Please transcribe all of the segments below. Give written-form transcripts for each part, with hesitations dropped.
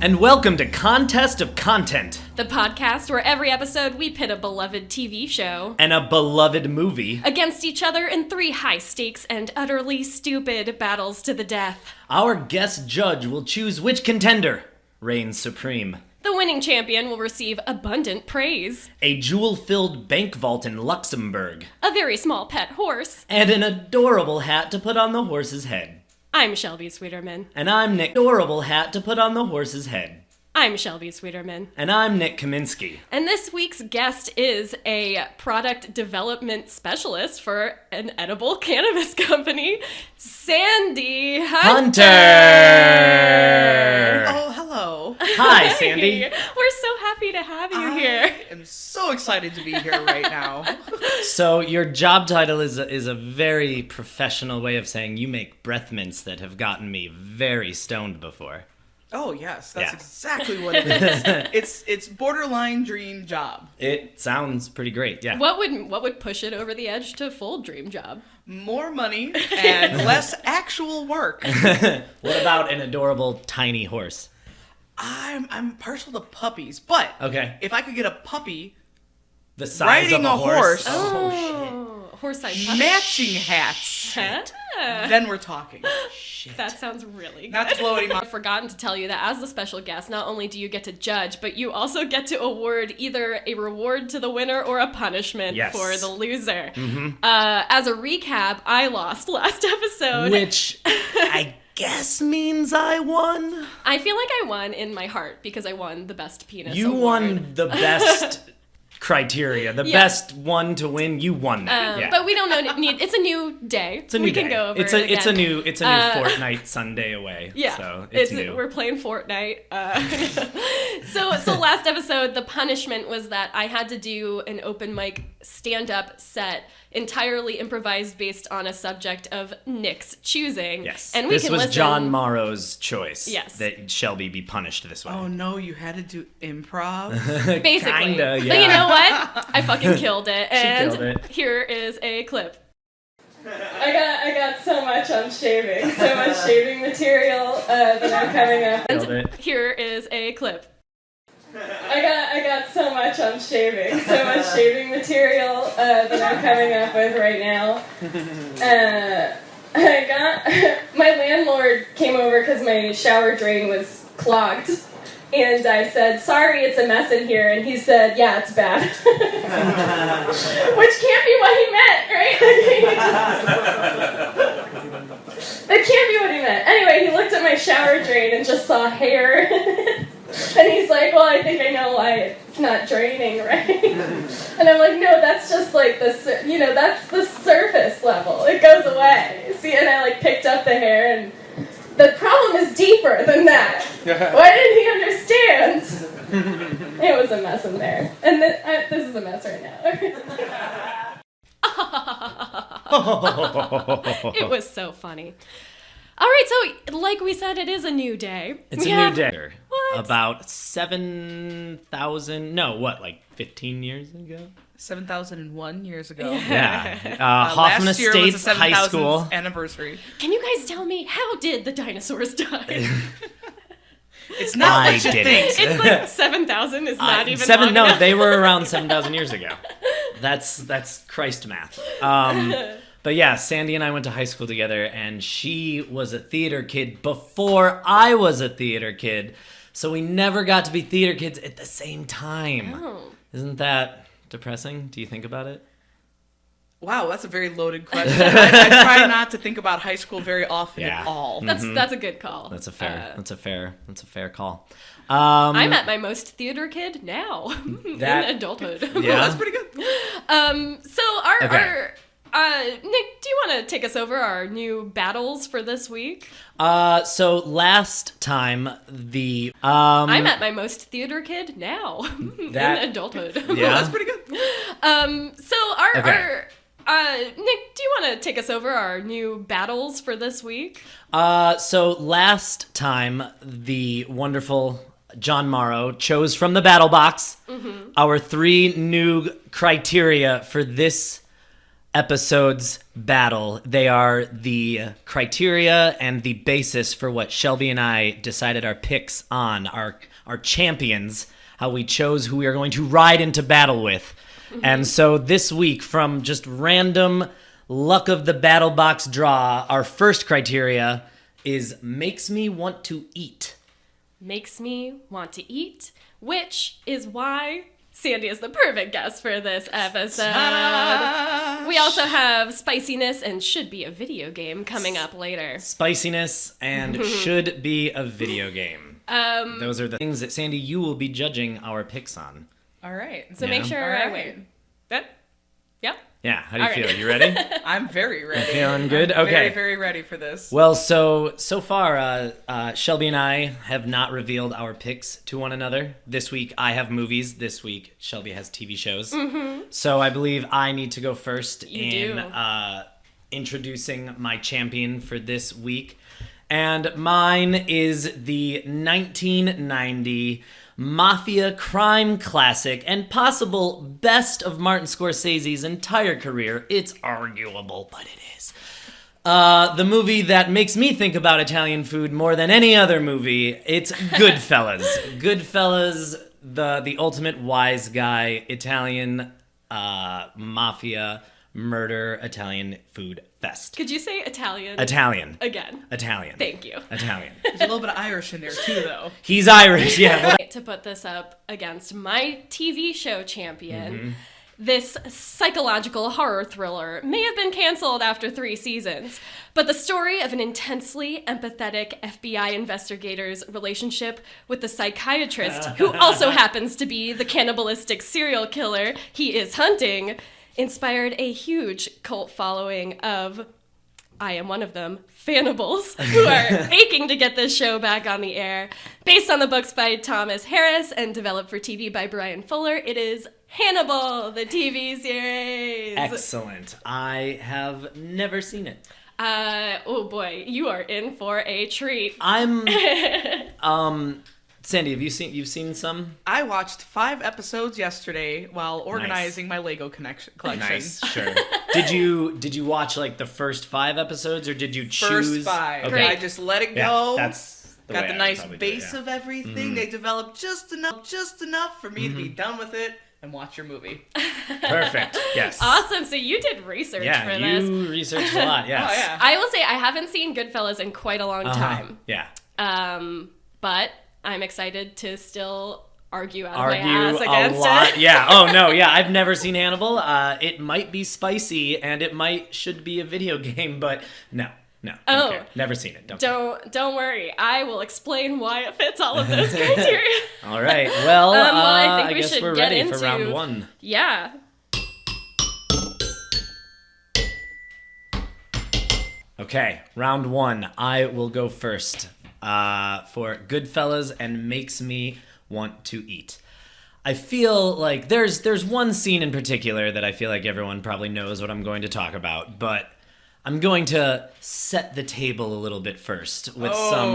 And welcome to Contest of Content, the podcast where every episode we pit a beloved TV show and a beloved movie against each other in 3 high-stakes and utterly stupid battles to the death. Our guest judge will choose which contender reigns supreme. The winning champion will receive abundant praise, A jewel-filled bank vault in Luxembourg, a very small pet horse. and an adorable hat to put on the horse's head. I'm Shelby Sweeterman. And I'm Nick. Adorable hat to put on the horse's head. I'm Shelby Sweeterman. And I'm Nick Kaminsky. And this week's guest is a product development specialist for an edible cannabis company, Sandy Hunter. Oh, hello. Hi, Sandy. We're so happy to have you here. I am so excited to be here right now. So your job title is a very professional way of saying you make breath mints that have gotten me very stoned before. Oh, yes, that's Yeah. exactly what it is. It's borderline dream job. It sounds pretty great, yeah. What would push it over the edge to full dream job? More money and less actual work. What about an adorable tiny horse? I'm partial to puppies, but Okay. if I could get a puppy The size riding of a horse. Oh, horse-sized puppy. matching hats, Huh? then we're talking. That sounds really good. Not to blow any mind. I've forgotten to tell you that as the special guest, not only do you get to judge, but you also get to award either a reward to the winner or a punishment Yes. for the loser. As a recap, I lost last episode. Which I guess means I won. I feel like I won in my heart because I won the best penis You award. won the best criteria, the Yeah. best one to win. You won that. Yeah. But we don't know. It's a new day. It's a new we day. can go over it's it a again. new Fortnite Sunday away. Yeah, So it's new. We're playing Fortnite. So last episode, the punishment was that I had to do an open mic stand-up set, entirely improvised based on a subject of Nick's choosing. Yes. And we this can was listen. John Morrow's choice. Yes. That Shelby be punished this way. Oh no, you had to do improv? Basically. Kinda, yeah. But you know what? I fucking killed it. And killed it. here is a clip. I got so much on shaving, so much shaving material that I'm coming up. Killed it. Here is a clip. I got so much on shaving, so much shaving material that I'm coming up with right now. My landlord came over because my shower drain was clogged. And I said, sorry, it's a mess in here. And he said, yeah, it's bad. Which can't be what he meant, right? That can't be what he meant. Anyway, he looked at my shower drain and just saw hair. And he's like, well, I think I know why it's not draining, right? And I'm like, no, that's just like that's the surface level. It goes away. See, and I like picked up the hair and the problem is deeper than that. Why didn't he understand? It was a mess in there. And this is a mess right now. It was so funny. All right, so like we said, it is a new day. It's a new day. What? About 7,000, no, what, like 15 years ago? 7,001 years ago. Yeah. Hoffman Last year was Estates the High 7,000th School. anniversary. Can you guys tell me, how did the dinosaurs die? It's not I what you did think. it. It's like 7,000 is not even long No, enough. they were around 7,000 years ago. That's Christ math. But yeah, Sandy and I went to high school together, and she was a theater kid before I was a theater kid. So we never got to be theater kids at the same time. Oh. Isn't that depressing? Do you think about it? Wow, that's a very loaded question. I try not to think about high school very often Yeah. at all. That's a good call. That's a fair call. I'm at my most theater kid now in adulthood. Yeah. That's pretty good. So our Okay. Nick, do you want to take us over our new battles for this week? So last time I'm at my most theater kid now in adulthood. Yeah. That's pretty good. So our Okay. Nick, do you want to take us over our new battles for this week? So last time the wonderful John Morrow chose from the battle box our 3 new criteria for this episodes battle. They are the criteria and the basis for what Shelby and I decided our picks on, our champions, how we chose who we are going to ride into battle with. And so this week, from just random luck of the battle box draw, our first criteria is makes me want to eat. Makes me want to eat, which is why Sandy is the perfect guest for this episode. We also have Spiciness and should be a video game coming up later. Spiciness and should be a video game. Those are the things that, Sandy, you will be judging our picks on. All right. So make sure All I right. win. Yep. Yep. Yeah, how do you All feel? right. You ready? I'm very ready. Feeling good? I'm Okay. Very, very ready for this. Well, so far, Shelby and I have not revealed our picks to one another. This week, I have movies. This week, Shelby has TV shows. So I believe I need to go first in introducing my champion for this week. And mine is the 1990 mafia crime classic and possible best of Martin Scorsese's entire career. It's arguable, but it is. The movie that makes me think about Italian food more than any other movie. It's Goodfellas. Goodfellas, the ultimate wise guy, Italian mafia murder Italian food fest. Could you say Italian? Italian. Again. Italian. Thank you. Italian. There's a little bit of Irish in there too, though. He's Irish, yeah. To put this up against my TV show champion, this psychological horror thriller may have been canceled after 3 seasons, but the story of an intensely empathetic FBI investigator's relationship with the psychiatrist, who also happens to be the cannibalistic serial killer he is hunting, inspired a huge cult following of, I am one of them, Fannibals, who are aching to get this show back on the air. Based on the books by Thomas Harris and developed for TV by Brian Fuller, it is Hannibal, the TV series. Excellent. I have never seen it. Oh boy, you are in for a treat. I'm Sandy, you've seen some? I watched 5 episodes yesterday while organizing my Lego collection. Nice, sure. Did you watch like the first 5 episodes, or did you choose? First 5. Okay. Great. I just let it Yeah, go. that's the Got way the I nice probably do it, base yeah. of everything. They developed just enough for me to be done with it and watch your movie. Perfect. Yes. Awesome, so you did research Yeah, for this. you researched a lot. Yes. Oh, yeah. I will say I haven't seen Goodfellas in quite a long time. Yeah. But I'm excited to still argue out of Argue my ass a against lot. it. Yeah. Oh no. Yeah. I've never seen Hannibal. It might be spicy, and it should be a video game, but no. Don't Oh. care. Never seen it. Don't care. Don't worry. I will explain why it fits all of those criteria. All right. Well, I think we guess should we're get ready into for round 1. Yeah. Okay, round 1. I will go first for Goodfellas and makes me want to eat. I feel like there's one scene in particular that I feel like everyone probably knows what I'm going to talk about, but I'm going to set the table a little bit first with some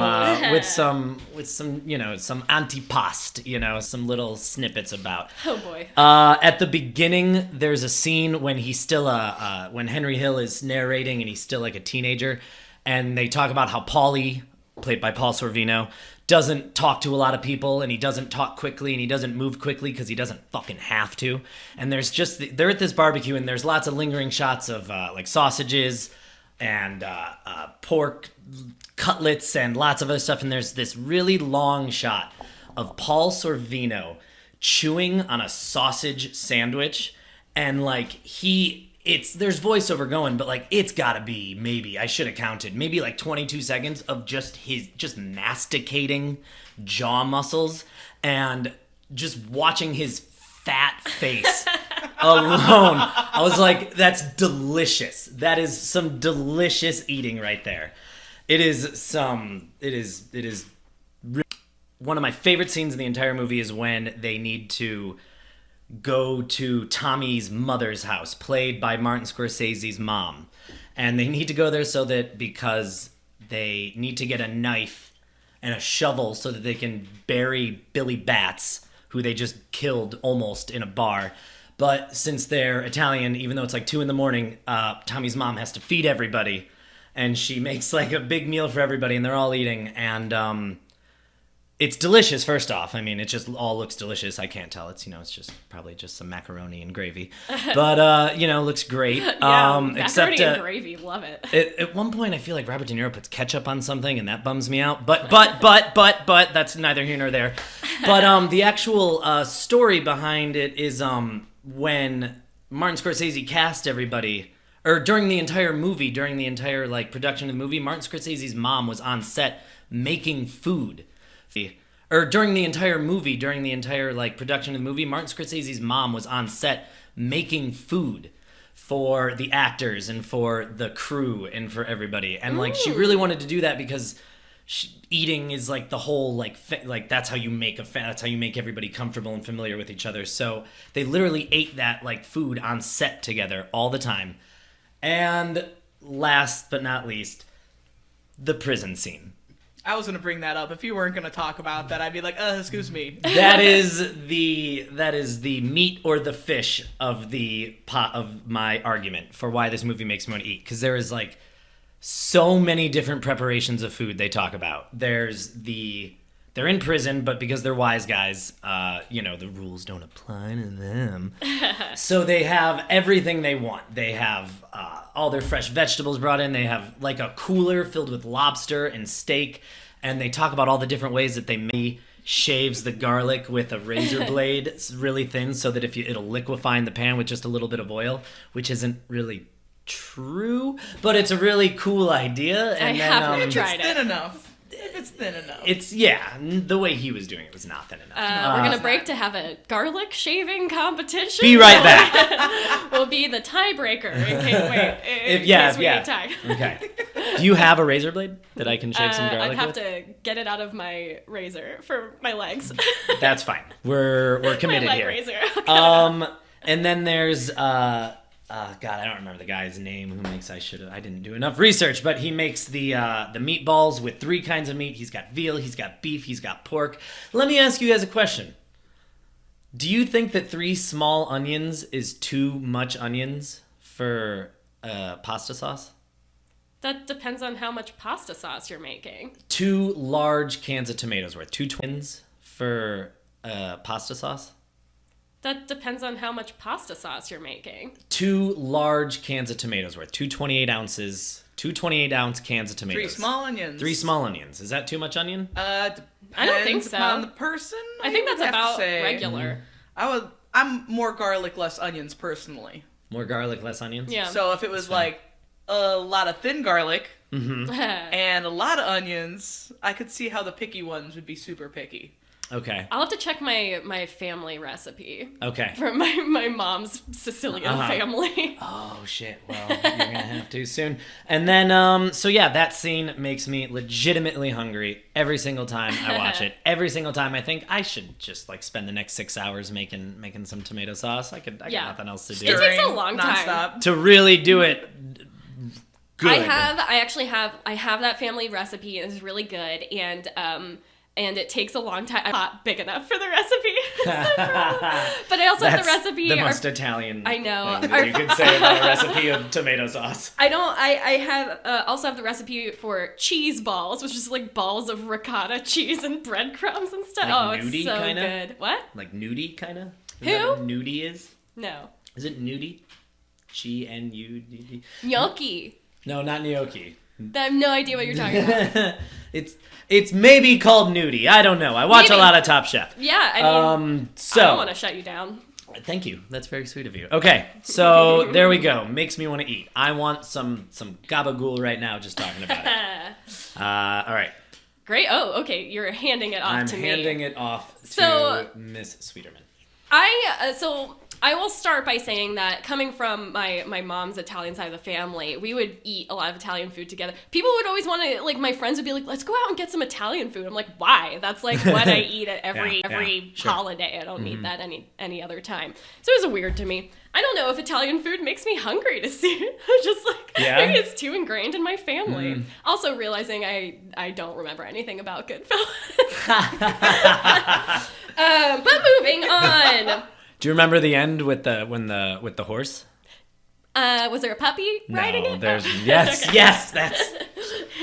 some antipasto, some little snippets about. Oh boy. At the beginning, there's a scene when he's still when Henry Hill is narrating and he's still like a teenager, and they talk about how Paulie, played by Paul Sorvino, doesn't talk to a lot of people, and he doesn't talk quickly, and he doesn't move quickly because he doesn't fucking have to. And they're at this barbecue, and there's lots of lingering shots of like sausages and pork cutlets and lots of other stuff. And there's this really long shot of Paul Sorvino chewing on a sausage sandwich, and like there's voiceover going, but like it's gotta be maybe, I should have counted, maybe like 22 seconds of just masticating jaw muscles and just watching his fat face alone. I was like, that's delicious. That is some delicious eating right there. It is one of my favorite scenes in the entire movie is when they need to go to Tommy's mother's house, played by Martin Scorsese's mom. And they need to go there because they need to get a knife and a shovel so that they can bury Billy Batts, who they just killed almost in a bar. But since they're Italian, even though it's like 2 a.m, Tommy's mom has to feed everybody, and she makes like a big meal for everybody, and they're all eating, and it's delicious. First off, I mean, it just all looks delicious. I can't tell. It's it's just probably just some macaroni and gravy, but looks great. Macaroni Except and gravy, love it. At one point, I feel like Robert De Niro puts ketchup on something, and that bums me out. But that's neither here nor there. But the actual story behind it is when Martin Scorsese cast everybody, or during the entire like production of the movie, Martin Scorsese's mom was on set making food. During the entire like production of the movie, Martin Scorsese's mom was on set making food for the actors and for the crew and for everybody, and like she really wanted to do that because eating is like the whole like that's how you make that's how you make everybody comfortable and familiar with each other. So they literally ate that like food on set together all the time. And last but not least, the prison scene. I was going to bring that up. If you weren't going to talk about that, I'd be like, excuse me. That is the meat or the fish of the pot of my argument for why this movie makes me want to eat. Because there is like so many different preparations of food they talk about. They're in prison, but because they're wise guys, the rules don't apply to them. So they have everything they want. They have all their fresh vegetables brought in. They have like a cooler filled with lobster and steak. And they talk about all the different ways that they shaves the garlic with a razor blade. It's really thin so that it'll liquefy in the pan with just a little bit of oil, which isn't really true, but it's a really cool idea. And haven't tried it. Thin enough. It's thin enough. The way he was doing it was not thin enough. We're going to break to have a garlic shaving competition. Be right back. We'll be the tiebreaker in case we need time. Okay. Do you have a razor blade that I can shave some garlic I'd have with? to get it out of my razor for my legs. That's fine. We're committed my leg here. Razor. Okay. And then there's God, I don't remember the guy's name who makes. I didn't do enough research, but he makes the meatballs with 3 kinds of meat. He's got veal, he's got beef, he's got pork. Let me ask you guys a question. Do you think that 3 small onions is too much onions for pasta sauce? That depends on how much pasta sauce you're making. 2 large cans of tomatoes worth. 2 twins for pasta sauce? That depends on how much pasta sauce you're making. 2 large cans of tomatoes worth. 2 28-ounce cans of tomatoes. 3 small onions. 3 small onions. Is that too much onion? I don't think so. On the person, I think that's about regular. I'm more garlic, less onions personally. More garlic, less onions? Yeah. So if it was like a lot of thin garlic Mm-hmm. and a lot of onions, I could see how the picky ones would be super picky. Okay. I'll have to check my family recipe. Okay. From my mom's Sicilian family. Oh, shit. Well, you're going to have to soon. And then, so yeah, that scene makes me legitimately hungry every single time I watch it. Every single time I think I should just, like, spend the next 6 hours making some tomato sauce. I got nothing else to do. It takes a long time. Nonstop. To really do it good. I have that family recipe, and it's really good, and it takes a long time. I'm not big enough for the recipe. But I also have the recipe. The most Italian I know. thing that you could say about a recipe of tomato sauce. I have also have the recipe for cheese balls, which is like balls of ricotta cheese and breadcrumbs and stuff. Like it's nudie, so kinda? good. What? Like nudie, kind of? Who? That what nudie is? No. Is it nudie? G-N-U-D-D? Gnocchi. No, not gnocchi. I have no idea what you're talking about. It's maybe called nudie. I don't know. I watch a lot of Top Chef. Yeah, I mean, so I don't want to shut you down. Thank you. That's very sweet of you. Okay, so there we go. Makes me want to eat. I want some gabagool right now just talking about it. All right. Great. Oh, okay. You're handing it off to me. I'm handing it off to Miss Sweeterman. I will start by saying that coming from my mom's Italian side of the family, we would eat a lot of Italian food together. People would always want to, like, my friends would be like, let's go out and get some Italian food. I'm like, why? That's like what I eat at every sure. holiday. I don't eat that any other time. So it was weird to me. I don't know if Italian food makes me hungry to see it. Just like, maybe it's too ingrained in my family. Also realizing I don't remember anything about Goodfellas. But moving on. Do you remember the end with the horse? Was there a puppy riding it? There's Oh. yes, Okay. yes, that's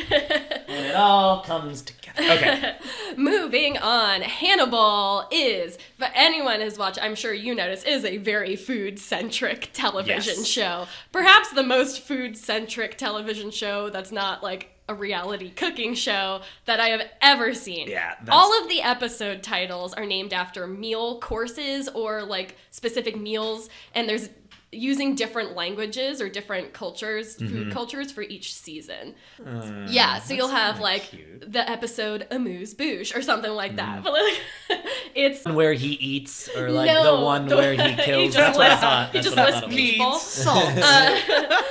when it all comes together. Okay. Moving on, Hannibal is, for anyone who's watched, I'm sure you noticed, is a very food-centric television Yes. show. Perhaps the most food-centric television show that's not like a reality cooking show that I have ever seen. Yeah, that's- All of the episode titles are named after meal courses or like specific meals, and there's using different languages or different cultures, food cultures for each season. Yeah, so you'll have like cute. the episode Amuse-Bouche or something like that. But like, it's Where he eats, or like No, the one the- where he he kills. just That's what I lists- thought. he That's just what I lists thought it was. people. Meat,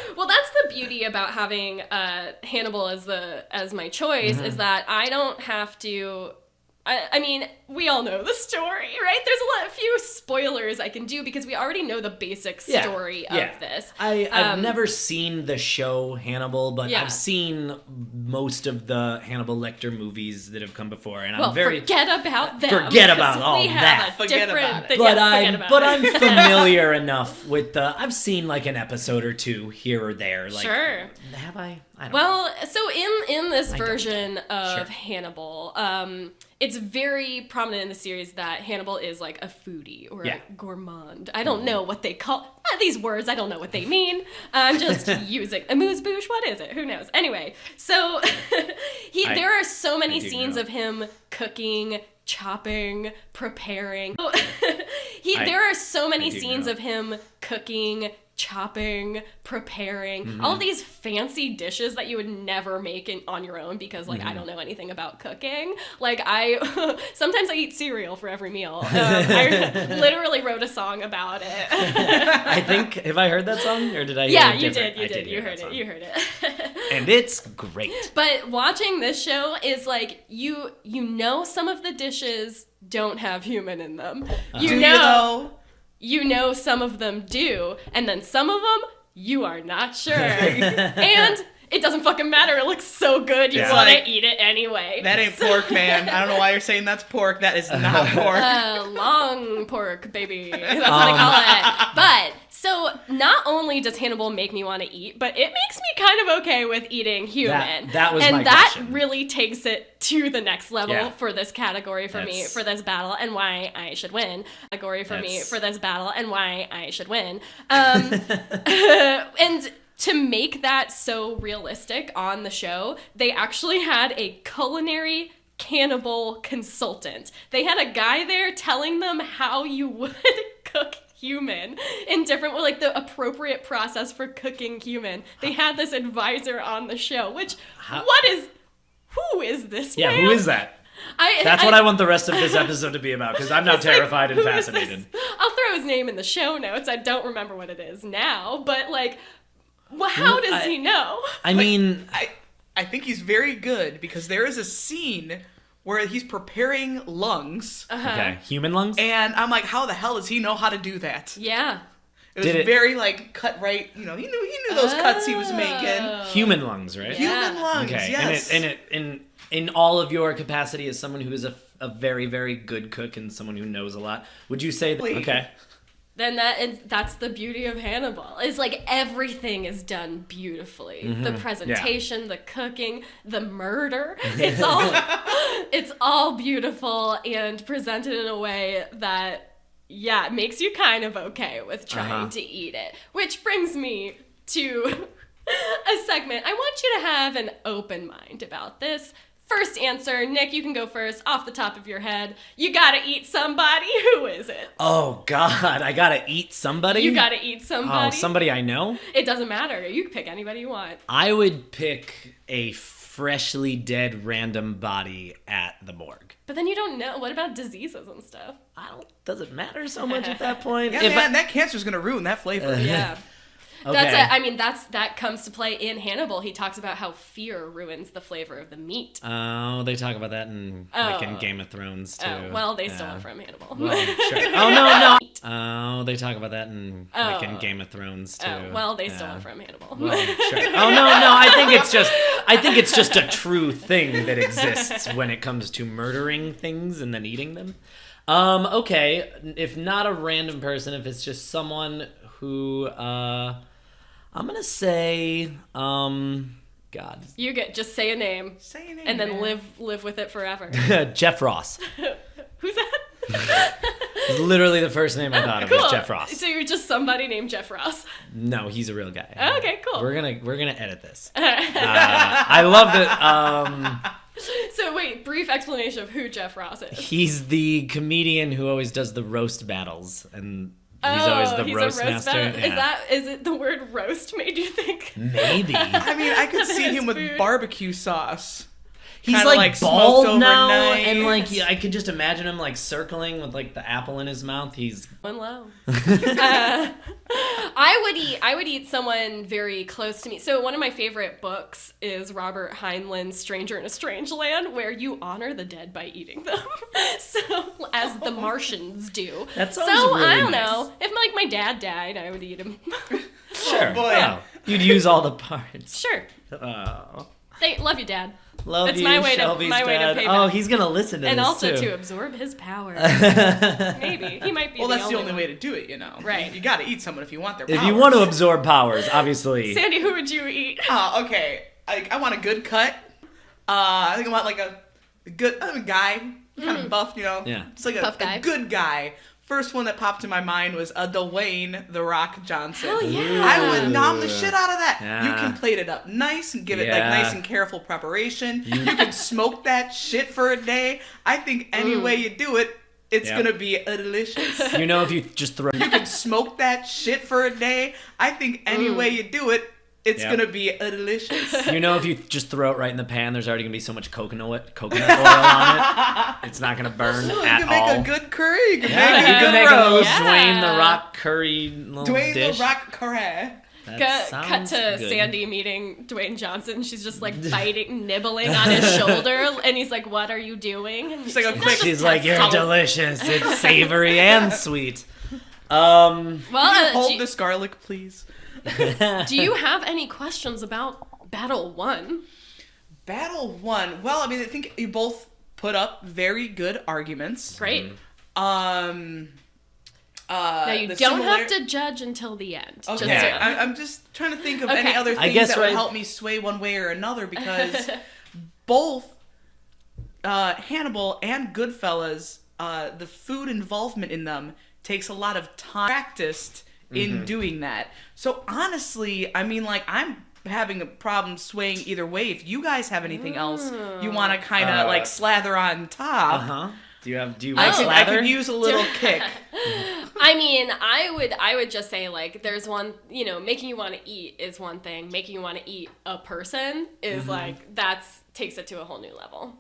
salt. well, that's the beauty about having Hannibal as my choice is that I don't have to. I mean, we all know the story, right? There's a few spoilers I can do because we already know the basic story of this. I've never seen the show Hannibal, but Yeah. I've seen most of the Hannibal Lecter movies that have come before, and Well, I'm very. forget about them. Forget about because all we have that. a Forget different about it. thing- But yeah, forget about but it. I'm familiar enough with the. I've seen like an episode or two here or there. Like, Sure. Have I? I don't know. Well, so in this don't. version of Sure. Hannibal, it's very prominent in the series that Hannibal is like a foodie or Yeah. a gourmand. I don't know what they call these words. I don't know what they mean. I'm just using amuse-bouche. What is it? Who knows? Anyway, so there are so many do scenes know. of him cooking, chopping, preparing. I- There are so many I do scenes know. of him cooking, chopping, preparing, Mm-hmm. all these fancy dishes that you would never make on your own because like Mm-hmm. I don't know anything about cooking. Like sometimes I eat cereal for every meal. I literally wrote a song about it. I think, have I heard that song, or did I? Hear Yeah, it you different? did. I did You hear heard that it. song. You heard it. And it's great. But watching this show is like you know some of the dishes don't have human in them. Do you know? You know some of them do, and then some of them you are not sure. And it doesn't fucking matter. It looks so good. You Yeah. want to Like, eat it anyway. That ain't pork, man. I don't know why you're saying that's pork. That is not pork. Long pork, baby. That's what I call it. But so not only does Hannibal make me want to eat, but it makes me kind of okay with eating human. That was and my that question. really takes it to the next level Yeah. for this category for me That's- for this battle and why I should win. Category for me That's- for this battle and why I should win. And to make that so realistic on the show, they actually had a culinary cannibal consultant. They had a guy there telling them how you would cook human in different, like the appropriate process for cooking human. They had this advisor on the show, which, who is this Yeah, man? who is that? That's what I want the rest of this episode to be about, because I'm now It's like, terrified and who is this? fascinated. I'll throw his name in the show notes. I don't remember what it is now, but like, how does he know? I mean, I think he's very good because there is a scene where he's preparing lungs, okay, human lungs? and I'm like, how the hell does he know how to do that? Yeah. It was Did it- very like cut right. You know, he knew those cuts he was making. Human lungs, right? Yeah. Human lungs, Okay, yes. and in all of your capacity as someone who is a very, very good cook and someone who knows a lot, would you say that? Wait. Okay. Then that's the beauty of Hannibal. Is like everything is done beautifully. Mm-hmm. The presentation, the cooking, the murder. It's all beautiful and presented in a way that it makes you kind of okay with trying to eat it. Which brings me to a segment. I want you to have an open mind about this. First answer, Nick, you can go first off the top of your head. You gotta eat somebody. Who is it? Oh, God, I gotta eat somebody? You gotta eat somebody. Oh, somebody I know? It doesn't matter. You can pick anybody you want. I would pick a freshly dead random body at the morgue. But then you don't know. What about diseases and stuff? Does it matter so much at that point? Yeah, If man, that cancer's gonna ruin that flavor. Yeah. Okay. That comes to play in Hannibal. He talks about how fear ruins the flavor of the meat. Oh, they talk about that in Game of Thrones too. Oh, well, they stole it from Hannibal. Well, sure. Oh no. Oh, they talk about that in Game of Thrones too. Oh, well, they stole it from Hannibal. Well, sure. Oh no. I think it's just a true thing that exists when it comes to murdering things and then eating them. Okay. If not a random person, if it's just someone who, I'm gonna say, God. You just say a name. Say your name, and then man. live with it forever. Jeff Ross. Who's that? It's literally the first name I thought of was Jeff Ross. So you're just somebody named Jeff Ross. No, he's a real guy. Okay, cool. We're gonna edit this. I love that. So wait, brief explanation of who Jeff Ross is. He's the comedian who always does the roast battles, and he's always the roast master. Yeah. Is it the word roast made you think? Maybe. I mean, I could see him with food. barbecue sauce. He's Kinda like smoked bald now, overnight. and like I could just imagine him like circling with like the apple in his mouth. He's One low. I would eat someone very close to me. So one of my favorite books is Robert Heinlein's Stranger in a Strange Land, where you honor the dead by eating them. So as the Martians do. That sounds so really I don't nice. know. If like my dad died, I would eat him. sure. boy. Oh, you'd use all the parts. Sure. Oh. Love you, Dad. Love That's you, my way Shelby's to dad. pay Oh, back. he's gonna listen to And this also too. to absorb his power. Maybe. He might be Well, that's the only one. way to do it, you know. Right. You gotta eat someone if you want their If powers. you want to absorb powers, obviously. Sandy, who would you eat? Okay. I want a good cut. I think I want like a good guy, kind of buff, you know. Yeah. Just like Buff guy. a good guy. First one that popped in my mind was Dwayne The Rock Johnson. Hell yeah. I would nom the shit out of that. Yeah. You can plate it up nice and give it like Yeah. nice and careful preparation. You can smoke that shit for a day. I think any way you do it, it's Yep. gonna be delicious. You know, if you just throw. You can smoke that shit for a day. I think any way you do it, it's Yep. gonna be delicious. You know, if you just throw it right in the pan, there's already gonna be so much coconut oil on it. It's not gonna burn You at can make all. a good curry. You can Yeah, make a you good can make a little roast. Yeah. Dwayne the Rock curry little Dwayne dish. The Rock curry. That Cut sounds to good. Sandy meeting Dwayne Johnson. She's just like nibbling on his shoulder, and he's like, "What are you doing?" And Just like a "No, quick- just She's like, test "You're it." delicious. It's savory and sweet." Well, Hold this garlic, please. do you have any questions about Battle 1? Battle 1. Well, I mean, I think you both put up very good arguments. Great. Now you don't have to judge until the end. Okay, Just, I'm just trying to think of Okay. any other I things guess that right- would help me sway one way or another, because both Hannibal and Goodfellas, the food involvement in them takes a lot of time practiced in doing that. So honestly, I mean, like, I'm having a problem swaying either way. If you guys have anything else you want to kind of like slather on top, Do you I want could, I slather? could use a little kick. I mean, I would just say, like, there's one, making you want to eat is one thing. Making you want to eat a person is like, takes it to a whole new level.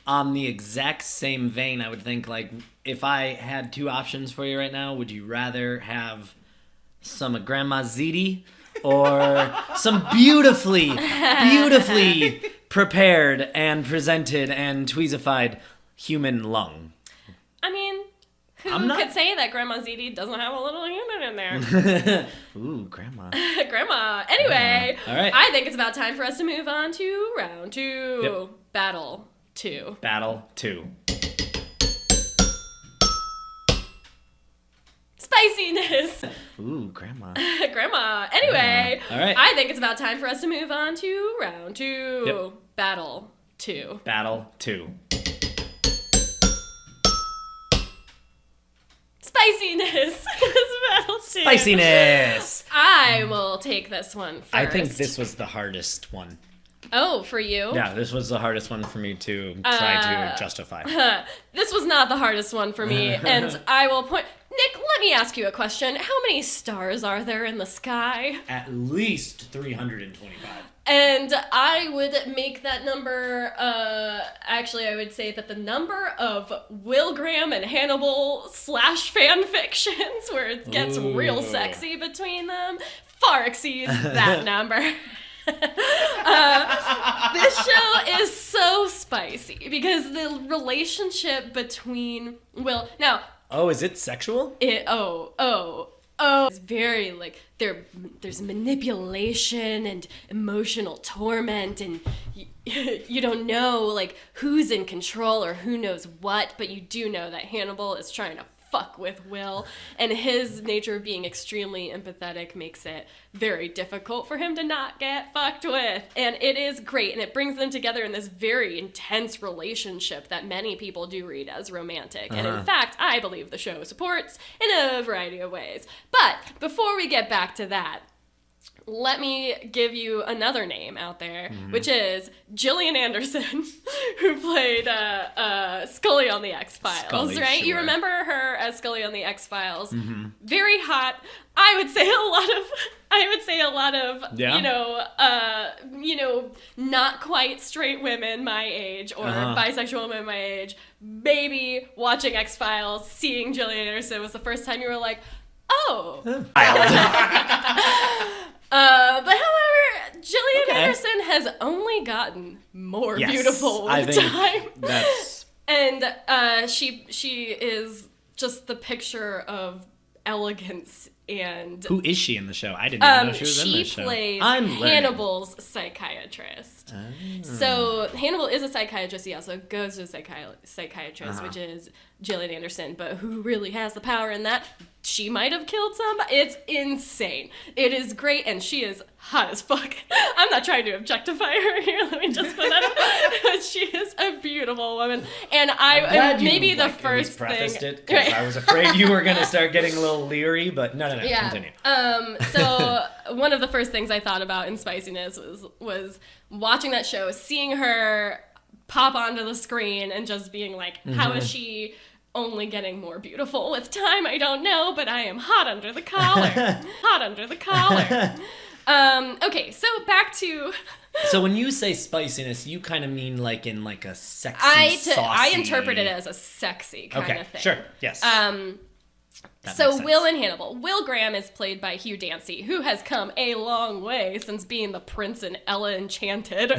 On the exact same vein, I would think, like, if I had two options for you right now, would you rather have some of Grandma's ziti or some beautifully prepared and presented and tweezified human lung? I mean, who I'm not- could say that Grandma Ziti doesn't have a little human in there? Ooh, Grandma. Grandma. Anyway, All right. I think it's about time for us to move on to round 2. Yep. Battle 2. Battle 2. Spiciness. Ooh, Grandma. Grandma. Anyway, All right. I think it's about time for us to move on to round 2. Yep. Battle 2. Battle 2. Spiciness. Battle 2. Spiciness. I will take this one first. I think this was the hardest one. Oh, for you? Yeah, this was the hardest one for me to try to justify. This was not the hardest one for me, and I will point... Nick, let me ask you a question. How many stars are there in the sky? At least 325. And I would make that number, actually I would say that the number of Will Graham and Hannibal / fan fictions where it gets real Ooh. sexy between them far exceeds that number. This show is so spicy because the relationship between Will... Now, Oh, is it sexual? Oh, it's very like there's manipulation and emotional torment, and you don't know like who's in control or who knows what, but you do know that Hannibal is trying to fuck with Will, and his nature of being extremely empathetic makes it very difficult for him to not get fucked with. And it is great, and it brings them together in this very intense relationship that many people do read as romantic. And in fact, I believe the show supports in a variety of ways. But before we get back to that, let me give you another name out there, which is Gillian Anderson, who played Scully on the X-Files, Scully, right? sure. You remember her as Scully on the X-Files. Very hot. I would say a lot of Yeah. not quite straight women my age or bisexual women my age. Maybe watching X-Files, seeing Gillian Anderson was the first time you were like, oh. But however, Gillian Anderson has only gotten more beautiful with time. And she is just the picture of elegance. And who is she in the show? I didn't even know she was in the show. She plays Hannibal's psychiatrist. So Hannibal is a psychiatrist. He also goes to a psychiatrist, which is Gillian Anderson. But who really has the power in that? She might have killed somebody. It's insane. It is great, and she is hot as fuck. I'm not trying to objectify her here. Let me just put that up. She is a beautiful woman, and maybe the first prefaced thing. It, 'cause I was afraid you were gonna start getting a little leery, but no, continue. So one of the first things I thought about in Spiciness was watching that show, seeing her pop onto the screen, and just being like, how is she only getting more beautiful with time? I don't know, but I am hot under the collar. Hot under the collar. Okay, so back to... So when you say spiciness, you kind of mean like in like a sexy, saucy... I interpret it as a sexy kind of thing. Sure, yes. So Will and Hannibal. Will Graham is played by Hugh Dancy, who has come a long way since being the prince in Ella Enchanted.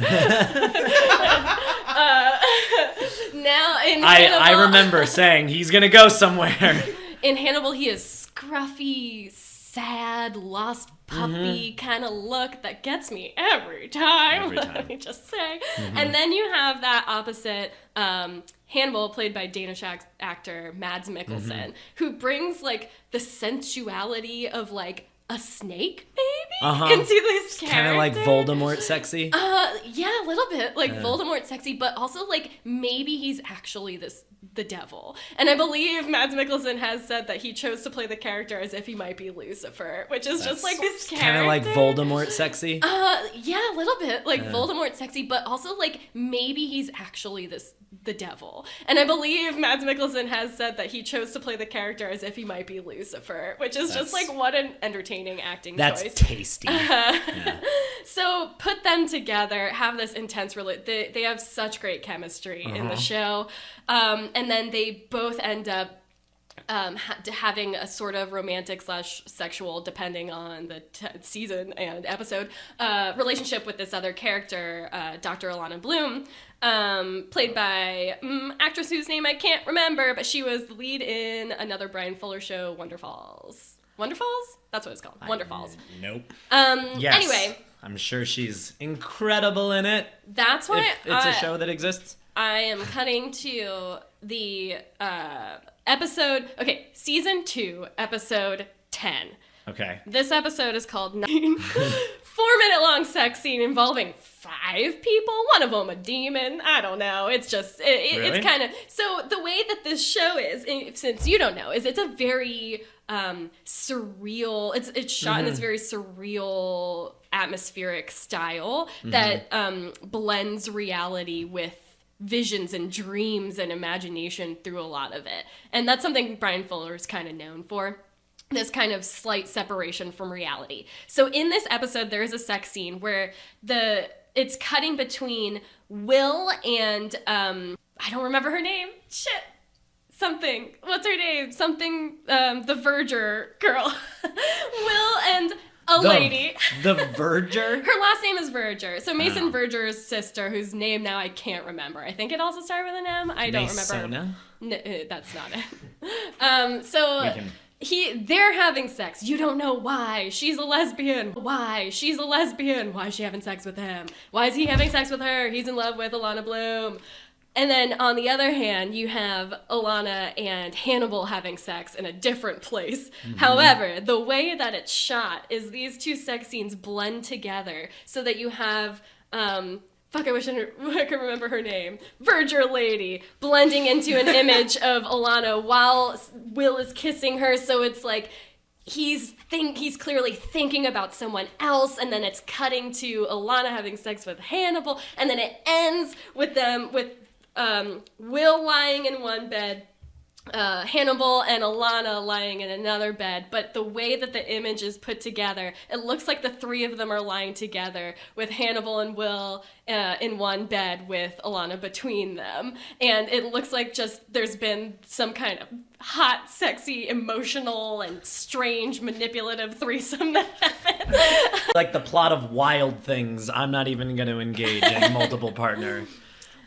Now in Hannibal, I remember saying he's gonna go somewhere. In Hannibal, he is scruffy, sad, lost puppy kind of look that gets me every time. Let me just say. And then you have that opposite Hannibal, played by Danish actor Mads Mikkelsen, who brings like the sensuality of like a snake maybe into this character. Kind of like Voldemort sexy. Yeah, a little bit like Voldemort sexy, but also like maybe he's actually the devil. And I believe Mads Mikkelsen has said that he chose to play the character as if he might be Lucifer, which is just like this character. Kind of like Voldemort sexy. Yeah, a little bit like Voldemort sexy, but also like maybe he's actually the devil. And I believe Mads Mikkelsen has said that he chose to play the character as if he might be Lucifer, which is just like what an entertaining acting choice. That's tasty. So put them together, have this intense they have such great chemistry in the show. And then they both end up having a sort of romantic / sexual, depending on the season and episode, relationship with this other character, Dr. Alana Bloom, played by actress whose name I can't remember, but she was the lead in another Brian Fuller show, Wonderfalls. Wonderfalls? That's what it's called. Wonderfalls. Nope. Yes. Anyway. I'm sure she's incredible in it. That's why it's a show that exists. I am cutting to the episode... Okay, season 2, episode 10. Okay. This episode is called 9. 4-minute-long sex scene involving 5 people. One of them a demon. I don't know. It's just... Really? It's kind of... So the way that this show is, since you don't know, is it's a very surreal... It's shot in this very surreal, atmospheric style that blends reality with visions and dreams and imagination through a lot of it. And that's something Brian Fuller is kind of known for. This kind of slight separation from reality. So in this episode, there is a sex scene where it's cutting between Will and I don't remember her name. Shit. Something. What's her name? Something. The Verger girl. Will and a lady. The Verger? Her last name is Verger. So Mason Verger's sister, whose name now I can't remember. I think it also started with an M. I don't remember. Masona? No, that's not it. So they're having sex. You don't know why. She's a lesbian. Why? She's a lesbian. Why is she having sex with him? Why is he having sex with her? He's in love with Alana Bloom. And then on the other hand, you have Alana and Hannibal having sex in a different place. Mm-hmm. However, the way that it's shot is these two sex scenes blend together so that you have I wish I could remember her name. Verger Lady blending into an image of Alana while Will is kissing her. So it's like he's clearly thinking about someone else, and then it's cutting to Alana having sex with Hannibal, and then it ends with Will lying in one bed, Hannibal and Alana lying in another bed, but the way that the image is put together, it looks like the three of them are lying together with Hannibal and Will in one bed with Alana between them, and it looks like just there's been some kind of hot, sexy, emotional, and strange, manipulative threesome that happened. Like the plot of Wild Things, I'm not even going to engage in multiple partner.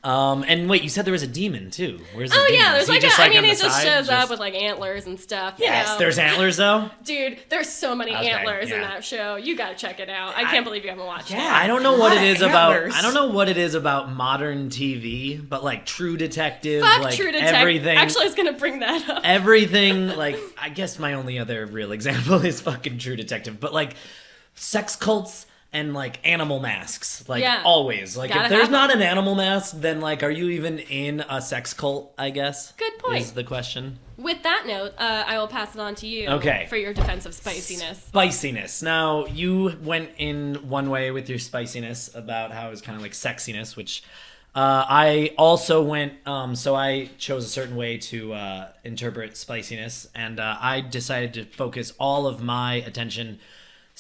And wait, you said there was a demon too. Where's the demon? Yeah, there's he just he just shows up with like antlers and stuff. Yes, there's antlers though. Dude, there's so many antlers in that show. You gotta check it out. I can't believe you haven't watched it. I don't know what it is about. I don't know what it is about modern TV, but like True Detective, Fuck True Detective. Everything. Actually, I was gonna bring that up. Everything, like, I guess my only other real example is fucking True Detective, but like sex cults and like animal masks, like always. Like if there's not an animal mask, then like are you even in a sex cult, I guess? Good point. Is the question. With that note, I will pass it on to you for your defense of spiciness. Spiciness. Now, you went in one way with your spiciness about how it was kind of like sexiness, which I also went, so I chose a certain way to interpret spiciness, and I decided to focus all of my attention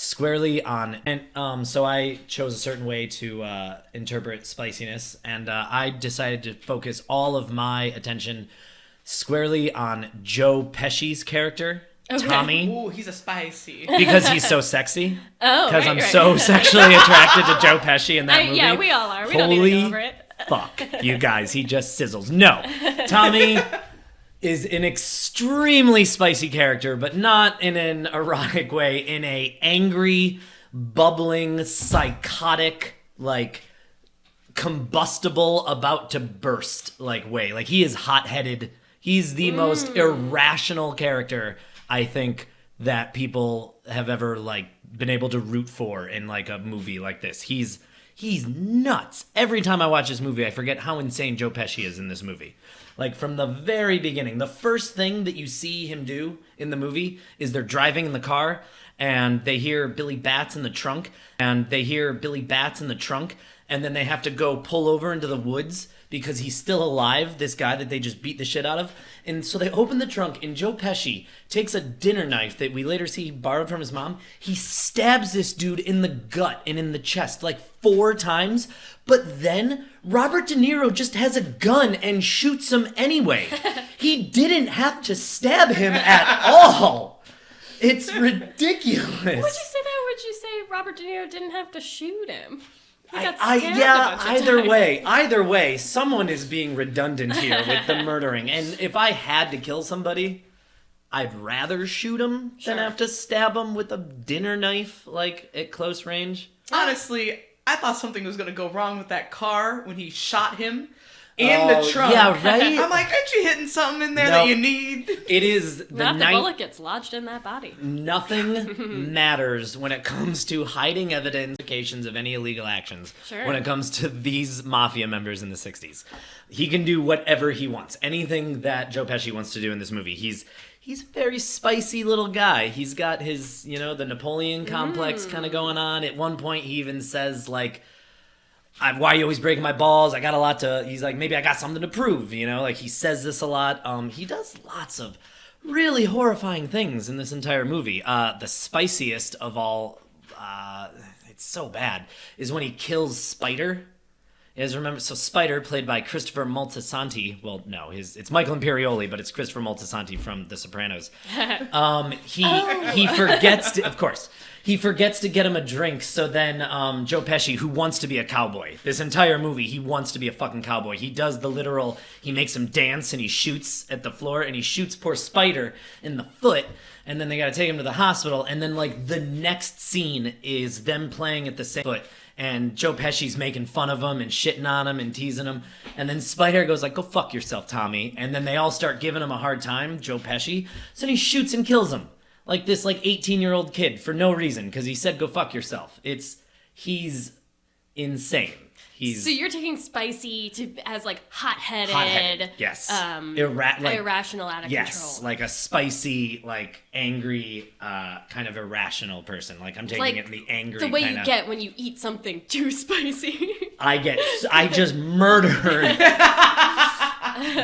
squarely on, and so I chose a certain way to interpret spiciness, and I decided to focus all of my attention squarely on Joe Pesci's character, Tommy. Ooh, he's a spicy. Because he's so sexy. Oh, because I'm so sexually attracted to Joe Pesci in that movie. Yeah, we all are. We don't need to go over it. Fuck, you guys, he just sizzles. No, Tommy is an extremely spicy character, but not in an erotic way, in a angry, bubbling, psychotic, like combustible, about to burst like way. Like he is hot-headed. He's the most irrational character I think that people have ever like been able to root for in like a movie like this. He's nuts. Every time I watch this movie, I forget how insane Joe Pesci is in this movie. Like, from the very beginning, the first thing that you see him do in the movie is they're driving in the car, and they hear Billy Bats in the trunk, and then they have to go pull over into the woods because he's still alive, this guy that they just beat the shit out of. And so they open the trunk, and Joe Pesci takes a dinner knife that we later see he borrowed from his mom. He stabs this dude in the gut and in the chest like 4 times, but then Robert De Niro just has a gun and shoots him anyway. He didn't have to stab him at all. It's ridiculous. Would you say that? Would you say Robert De Niro didn't have to shoot him? Either way, someone is being redundant here with the murdering. And if I had to kill somebody, I'd rather shoot him than have to stab him with a dinner knife, like, at close range. Honestly, I thought something was going to go wrong with that car when he shot him in the trunk. Yeah, right? I'm like, aren't you hitting something in there that you need? It is the bullet gets lodged in that body. Nothing matters when it comes to hiding evidence of any illegal actions. Sure. When it comes to these mafia members in the 60s. He can do whatever he wants. Anything that Joe Pesci wants to do in this movie. He's a very spicy little guy. He's got his, the Napoleon complex kind of going on. At one point, he even says, like, why are you always breaking my balls? I got a lot to... He's like, maybe I got something to prove, Like, he says this a lot. He does lots of really horrifying things in this entire movie. The spiciest of all, it's so bad, is when he kills Spider You guys remember? So Spider, played by Christopher Moltisanti. Well, no, it's Michael Imperioli, but it's Christopher Moltisanti from The Sopranos. He forgets to, of course, he forgets to get him a drink. So then Joe Pesci, who wants to be a cowboy, this entire movie, he wants to be a fucking cowboy. He does the literal. He makes him dance and he shoots at the floor and he shoots poor Spider in the foot. And then they got to take him to the hospital. And then like the next scene is them playing at the same foot. And Joe Pesci's making fun of him and shitting on him and teasing him. And then Spider goes like, go fuck yourself, Tommy. And then they all start giving him a hard time, Joe Pesci. So then he shoots and kills him. Like this like 18-year-old kid for no reason. Because he said, go fuck yourself. He's insane. So you're taking spicy as like hot-headed, yes, irrational, out of control. Like a spicy, like angry, kind of irrational person. Like I'm taking it in the angry. The way you get when you eat something too spicy. I just murdered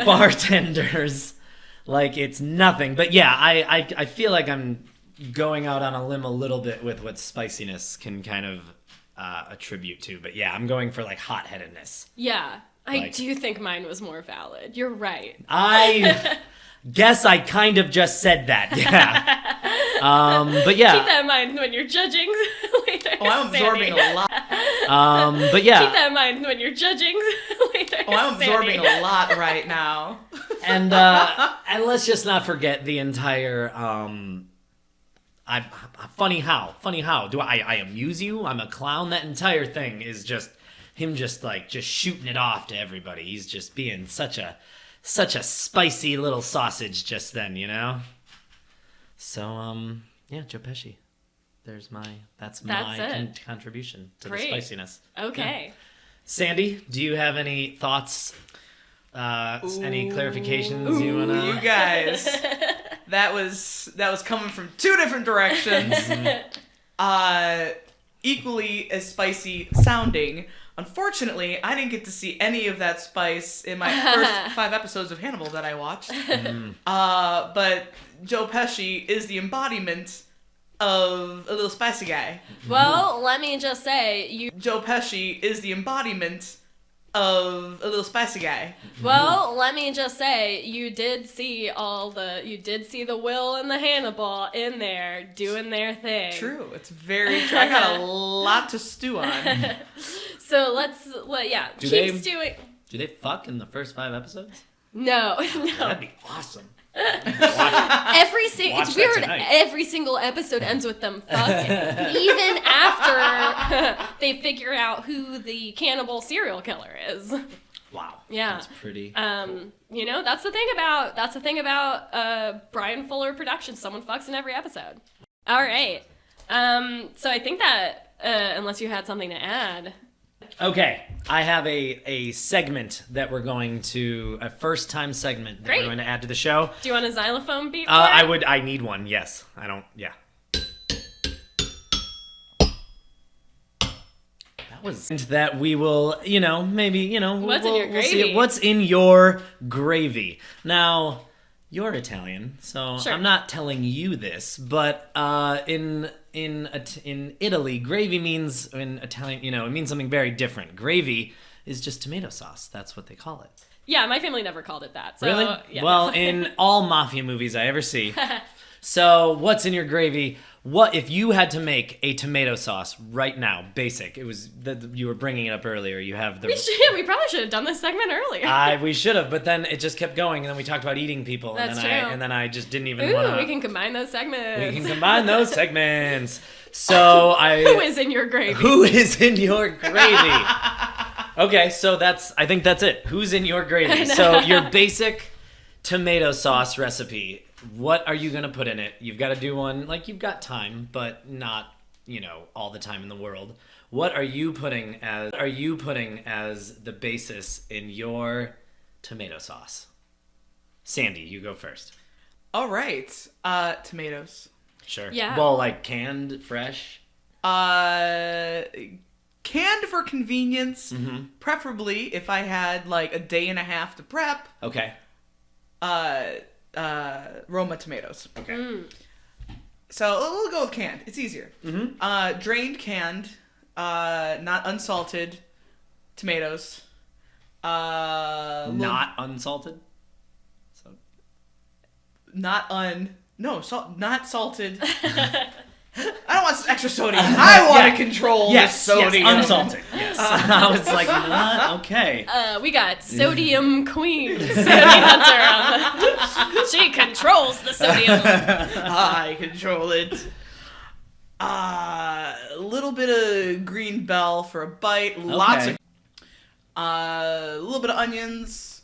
bartenders, like it's nothing. But yeah, I feel like I'm going out on a limb a little bit with what spiciness can kind of attribute to, but yeah, I'm going for like hot-headedness. Yeah, I do think mine was more valid. You're right. I guess I kind of just said that. Yeah. But yeah. Keep that in mind when you're judging later. Oh, I'm absorbing a lot. But yeah. Keep that in mind when you're judging later. Oh, I'm absorbing a lot right now. And let's just not forget the entire funny how do I amuse you? I'm a clown. That entire thing is just him just shooting it off to everybody. He's just being such a spicy little sausage just then, you know. So yeah, Joe Pesci. That's my contribution to the spiciness. Okay. Yeah. Sandy, do you have any thoughts? Any clarifications you wanna? You guys. That was coming from two different directions. Equally as spicy sounding. Unfortunately, I didn't get to see any of that spice in my first 5 episodes of Hannibal that I watched. But Joe Pesci is the embodiment of a little spicy guy. Well, let me just say, Joe Pesci is the embodiment of a little spicy guy. Well, let me just say, you did see the Will and the Hannibal in there doing their thing. True, it's very true. I got a lot to stew on. So keep stewing. Do they fuck in the first 5 episodes? No. That'd be awesome. It's weird. Tonight. Every single episode ends with them fucking, even after they figure out who the cannibal serial killer is. Wow. Yeah. That's pretty. Cool. You know, that's the thing about Brian Fuller Productions. Someone fucks in every episode. All right. So I think that unless you had something to add. Okay, I have a segment that we're going to, a first time segment that we're going to add to the show. Do you want a xylophone beat? I need one, yes. That we will, maybe, What's in your gravy? We'll see what's in your gravy. Now, you're Italian, so sure. I'm not telling you this, but in Italy, gravy means, in Italian, it means something very different. Gravy is just tomato sauce. That's what they call it. Yeah, my family never called it that. So, really? Yeah. Well, in all mafia movies I ever see. So, what's in your gravy? What if you had to make a tomato sauce right now? Basic. It was you were bringing it up earlier. You have the. We probably should have done this segment earlier. We should have, but then it just kept going, and then we talked about eating people, That's true. And then I just didn't even want to. We can combine those segments. So Who is in your gravy? Who is in your gravy? Okay, so I think that's it. Who's in your gravy? So your basic tomato sauce recipe. What are you going to put in it? You've got to do one, like you've got time, but not, all the time in the world. What are you putting as the basis in your tomato sauce? Sandy, you go first. All right. Tomatoes. Sure. Yeah. Well, like canned, fresh? Canned for convenience. Mm-hmm. Preferably if I had like a day and a half to prep. Okay. Roma tomatoes. Okay. So we'll go with canned. It's easier. Mm-hmm. Drained canned, not unsalted tomatoes. Not unsalted. So Not salted. I don't want extra sodium. I want to control the sodium. Yes, unsalted. Yes. I was like, what? Okay. We got Sodium Queen, Sodium Hunter. She controls the sodium. I control it. A little bit of green bell for a bite. Lots of. A little bit of onions.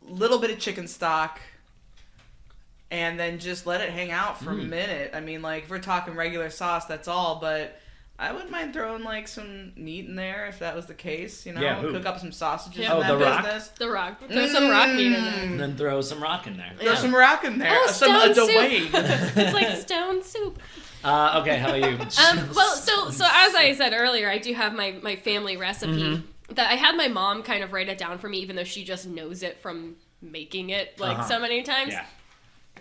Little bit of chicken stock. And then just let it hang out for a minute. I mean, like, if we're talking regular sauce, that's all. But I wouldn't mind throwing, like, some meat in there if that was the case. You know, cook up some sausages in that the rock? business. The rock. Throw some rock meat in there. And then throw some rock in there. Throw some rock in there. Oh, some stone soup. Dwayne. It's like stone soup. Okay, how about you? Well, so as I said earlier, I do have my family recipe that I had my mom kind of write it down for me, even though she just knows it from making it so many times. Yeah.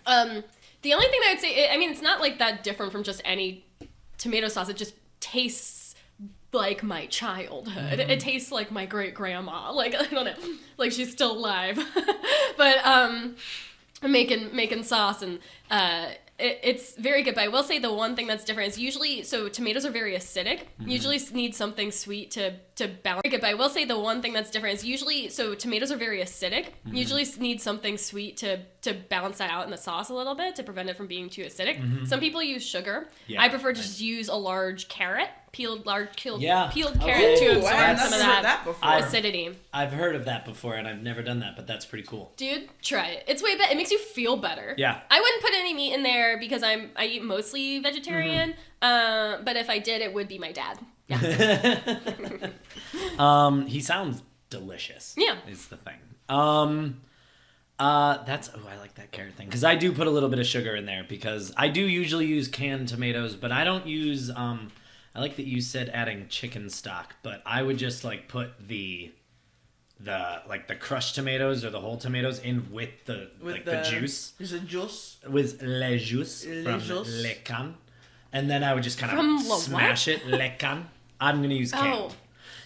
The only thing that I would say, I mean, it's not like that different from just any tomato sauce. It just tastes like my childhood. It tastes like my great grandma. Like, I don't know, like she's still alive. But making sauce and it's very good. But I will say the one thing that's different is usually, so tomatoes are very acidic. Usually need something sweet to balance. But I will say the one thing that's different is usually, so tomatoes are very acidic. Usually need something sweet to balance that out in the sauce a little bit to prevent it from being too acidic. Some people use sugar. Yeah, I prefer to just use a large carrot, peeled carrot to Ooh, absorb I've some of never heard that before. acidity. I've heard of that before, and I've never done that, but that's pretty cool. Dude, try it. It's way better. It makes you feel better. Yeah. I wouldn't put any meat in there because I eat mostly vegetarian. But if I did, it would be my dad. Yeah. He sounds delicious. Yeah. Is the thing. I like that carrot thing because I do put a little bit of sugar in there because I do usually use canned tomatoes, but I don't use. I like that you said adding chicken stock, but I would just like put the crushed tomatoes or the whole tomatoes in with the juice. Is it juice? With le jus from le can. And then I would just kind of smash it. Le can. I'm going to use can. Oh.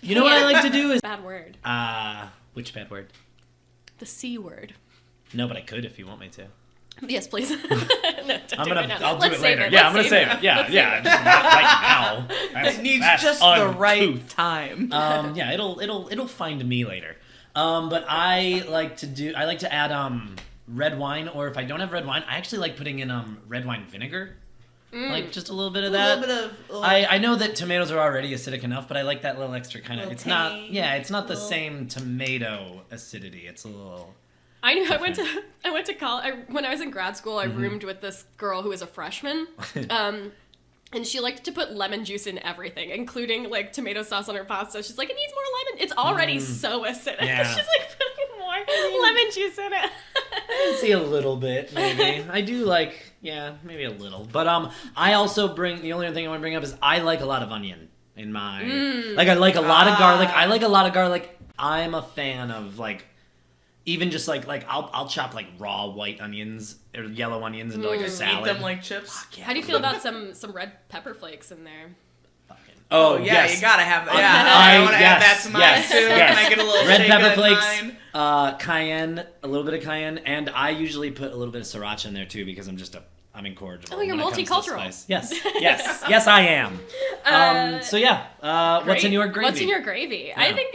You know what I like to do is... Bad word. Which bad word? The C word. No, but I could if you want me to. Yes, please. No, I'll do it later. Yeah, I'm going to save it. Yeah. Not right now. It needs just the right time. Yeah, it'll find me later. But I like to add red wine, or if I don't have red wine, I actually like putting in red wine vinegar. Like just a little bit of that. I know that tomatoes are already acidic enough, but I like that little extra kind of. It's not the same tomato acidity. It's a little. I knew. I went to college. When I was in grad school, I roomed with this girl who was a freshman. And she liked to put lemon juice in everything, including like tomato sauce on her pasta. She's like, it needs more lemon. It's already so acidic. Yeah. She's like putting more lemon juice in it. I can see a little bit, maybe. I do like, maybe a little. But I also the only other thing I want to bring up is I like a lot of onion in my, like I like a lot of garlic. I like a lot of garlic. I'm a fan of like, even just like I'll chop like raw white onions or yellow onions into like a salad. Eat them like chips. Yeah. How do you feel about some red pepper flakes in there? Oh yeah, yes. You gotta have that. Yeah, I want to add that to mine too. Yes. Can I get a little red shake pepper of flakes, mine? cayenne, a little bit of cayenne, and I usually put a little bit of sriracha in there too because I'm incorrigible. Oh, you're when it comes to multicultural. spice. Yes, I am. What's in your gravy? What's in your gravy? Yeah. I think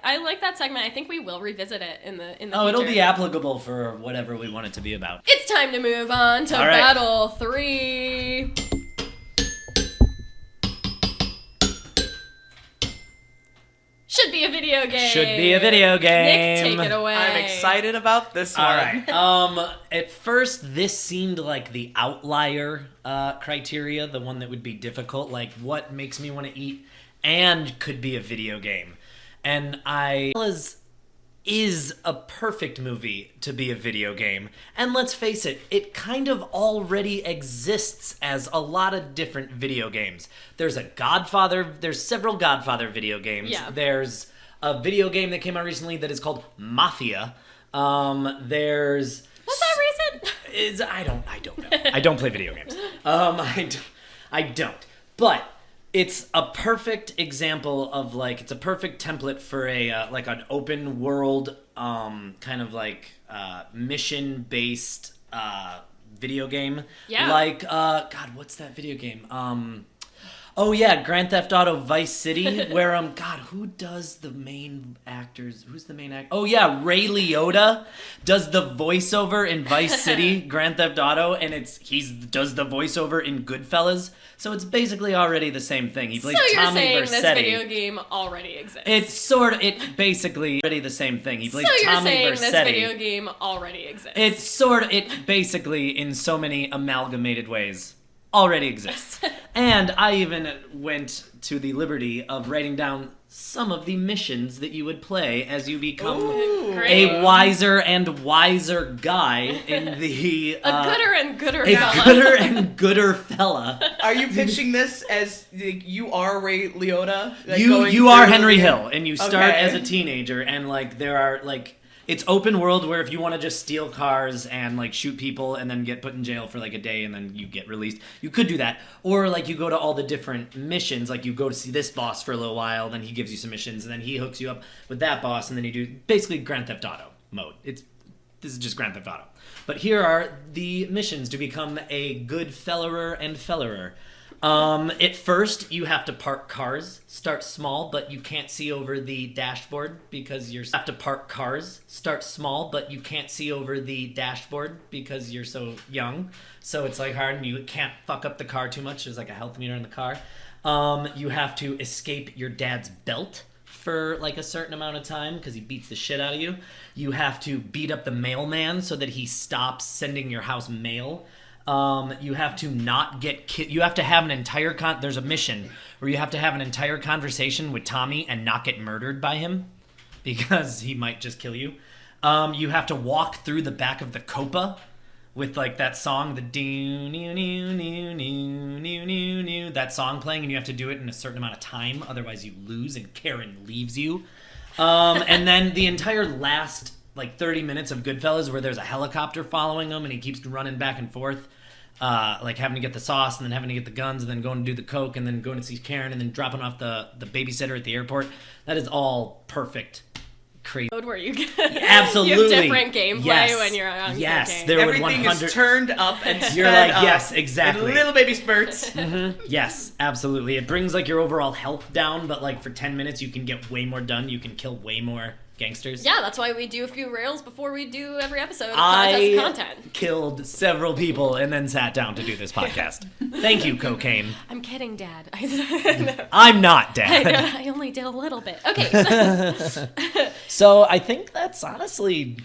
I like that segment. I think we will revisit it in the Oh, it'll future. be applicable for whatever we want it to be about. It's time to move on to All right. Battle 3. Should be a video game. Should be a video game. Nick, take it away. I'm excited about this one. All right. At first, this seemed like the outlier criteria, the one that would be difficult, like what makes me want to eat and could be a video game. And is a perfect movie to be a video game. And let's face it, it kind of already exists as a lot of different video games. There's several Godfather video games. Yeah. There's a video game that came out recently that is called Mafia. There's... Was that recent? I don't know. I don't play video games. I don't. But It's a perfect example of like it's a perfect template for a like an open world kind of like mission based video game. Yeah. Like God, what's that video game? Oh yeah, Grand Theft Auto Vice City, where God, who does the main actors? Who's the main actor? Oh yeah, Ray Liotta does the voiceover in Vice City, Grand Theft Auto, and he's does the voiceover in Goodfellas. So it's basically already the same thing. He plays So you're Tommy saying Vercetti. this video game already exists? It basically already the same thing. He plays So you're Tommy saying Vercetti. this video game already exists? It basically in so many amalgamated ways already exists. And I even went to the liberty of writing down some of the missions that you would play as you become Great. a wiser and wiser guy in the A gooder and gooder a fella. gooder and gooder fella. Are you pitching this as like, you are Ray Liotta? Like, You are Henry Hill, and you start Okay. as a teenager, and like there are like it's open world where if you want to just steal cars and like shoot people and then get put in jail for like a day and then you get released, you could do that. Or like you go to all the different missions, like you go to see this boss for a little while, then he gives you some missions, and then he hooks you up with that boss, and then you do basically Grand Theft Auto mode. This is just Grand Theft Auto. But here are the missions to become a good fellerer and fellerer. At first, you have to park cars. Start small, but you can't see over the dashboard because you're... Have to park cars. Start small, but you can't see over the dashboard because you're so young. So it's like hard, and you can't fuck up the car too much. There's like a health meter in the car. You have to escape your dad's belt for like a certain amount of time because he beats the shit out of you. You have to beat up the mailman so that he stops sending your house mail. You have to not get you have to have an entire there's a mission where you have to have an entire conversation with Tommy and not get murdered by him because he might just kill you. You have to walk through the back of the Copa with like that song, the that song playing, and you have to do it in a certain amount of time, otherwise you lose and Karen leaves you. And then the entire last like 30 minutes of Goodfellas where there's a helicopter following him and he keeps running back and forth, like having to get the sauce and then having to get the guns and then going to do the coke and then going to see Karen and then dropping off the babysitter at the airport. That is all perfect. Crazy. Where you Absolutely. you have different gameplay when you're on Yes, cooking. there would Everything 100. is turned up and sped You're like, up yes, in exactly. little baby spurts. Yes, absolutely. It brings like your overall health down, but like for 10 minutes you can get way more done. You can kill way more gangsters. Yeah, that's why we do a few rails before we do every episode of I content. killed several people and then sat down to do this podcast. Thank you, cocaine. I'm kidding, Dad. I'm not Dad. I only did a little bit. Okay. So I think that's honestly,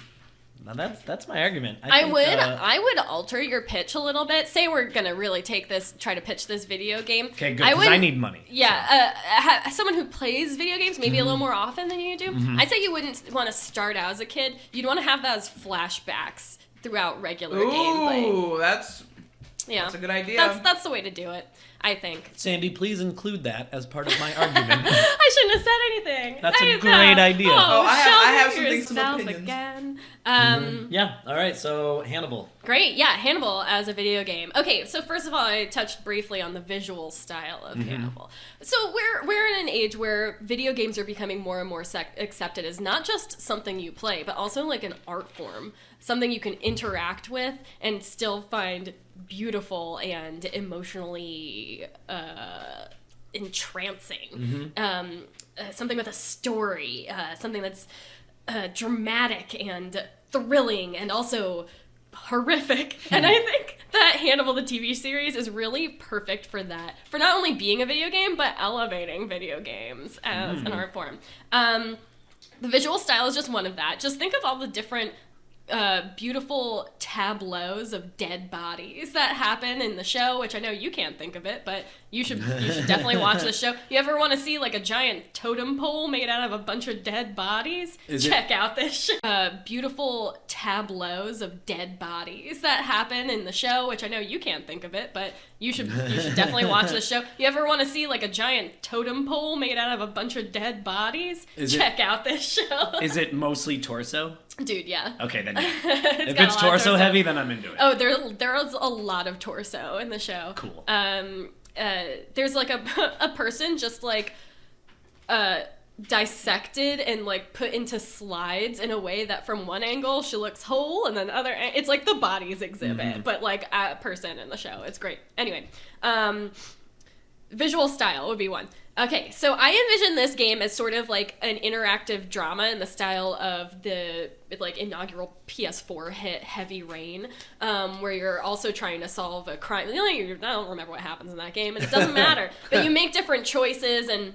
that's my argument. I think, would alter your pitch a little bit. Say we're gonna really try to pitch this video game. Okay, good, because I need money. Yeah, someone who plays video games maybe a Mm-hmm. little more often than you do. I'd say you wouldn't want to start out as a kid. You'd want to have that as flashbacks throughout regular gameplay. Ooh, that's Yeah, a good idea. That's the way to do it, I think. Sandy, please include that as part of my argument. I shouldn't have said anything. That's a great idea. Oh, I have some shelter things, some yourself opinions. again. Yeah, all right, so Hannibal. Great, yeah, Hannibal as a video game. Okay, so first of all, I touched briefly on the visual style of Hannibal. So we're in an age where video games are becoming more and more accepted as not just something you play, but also like an art form, something you can interact with and still find beautiful and emotionally entrancing. Something with a story, something that's dramatic and thrilling and also horrific. And I think that Hannibal the TV series is really perfect for that, for not only being a video game but elevating video games as an art form. The visual style is just one of that. Just think of all the different beautiful tableaus of dead bodies that happen in the show, which I know you can't think of it, but you should definitely watch the show. You ever want to see like a giant totem pole made out of a bunch of dead bodies? Check out this show. Beautiful tableaus of dead bodies that happen in the show, which I know you can't think of it, but you should definitely watch the show. You ever want to see like a giant totem pole made out of a bunch of dead bodies? Check out this show. Is it mostly torso? Dude, yeah. Okay, then. It's If got it's a lot of torso heavy, then I'm into it. Oh, there is a lot of torso in the show. Cool. there's like a person just like dissected and like put into slides in a way that from one angle she looks whole and then it's like the bodies exhibit, but like a person in the show. It's great. Anyway, visual style would be one. Okay, so I envision this game as sort of like an interactive drama in the style of the like inaugural PS4 hit Heavy Rain, where you're also trying to solve a crime. I don't remember what happens in that game, and it doesn't matter. But you make different choices and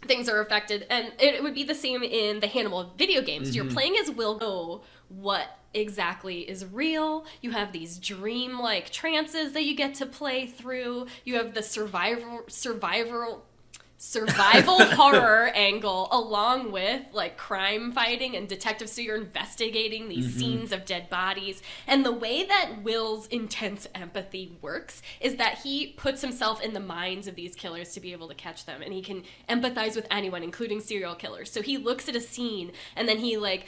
things are affected, and it would be the same in the Hannibal video games. You're playing as Will. Know what exactly is real. You have these dream-like trances that you get to play through. You have the survival horror angle along with like crime fighting and detective, so you're investigating these scenes of dead bodies. And the way that Will's intense empathy works is that he puts himself in the minds of these killers to be able to catch them, and he can empathize with anyone, including serial killers. So he looks at a scene and then he like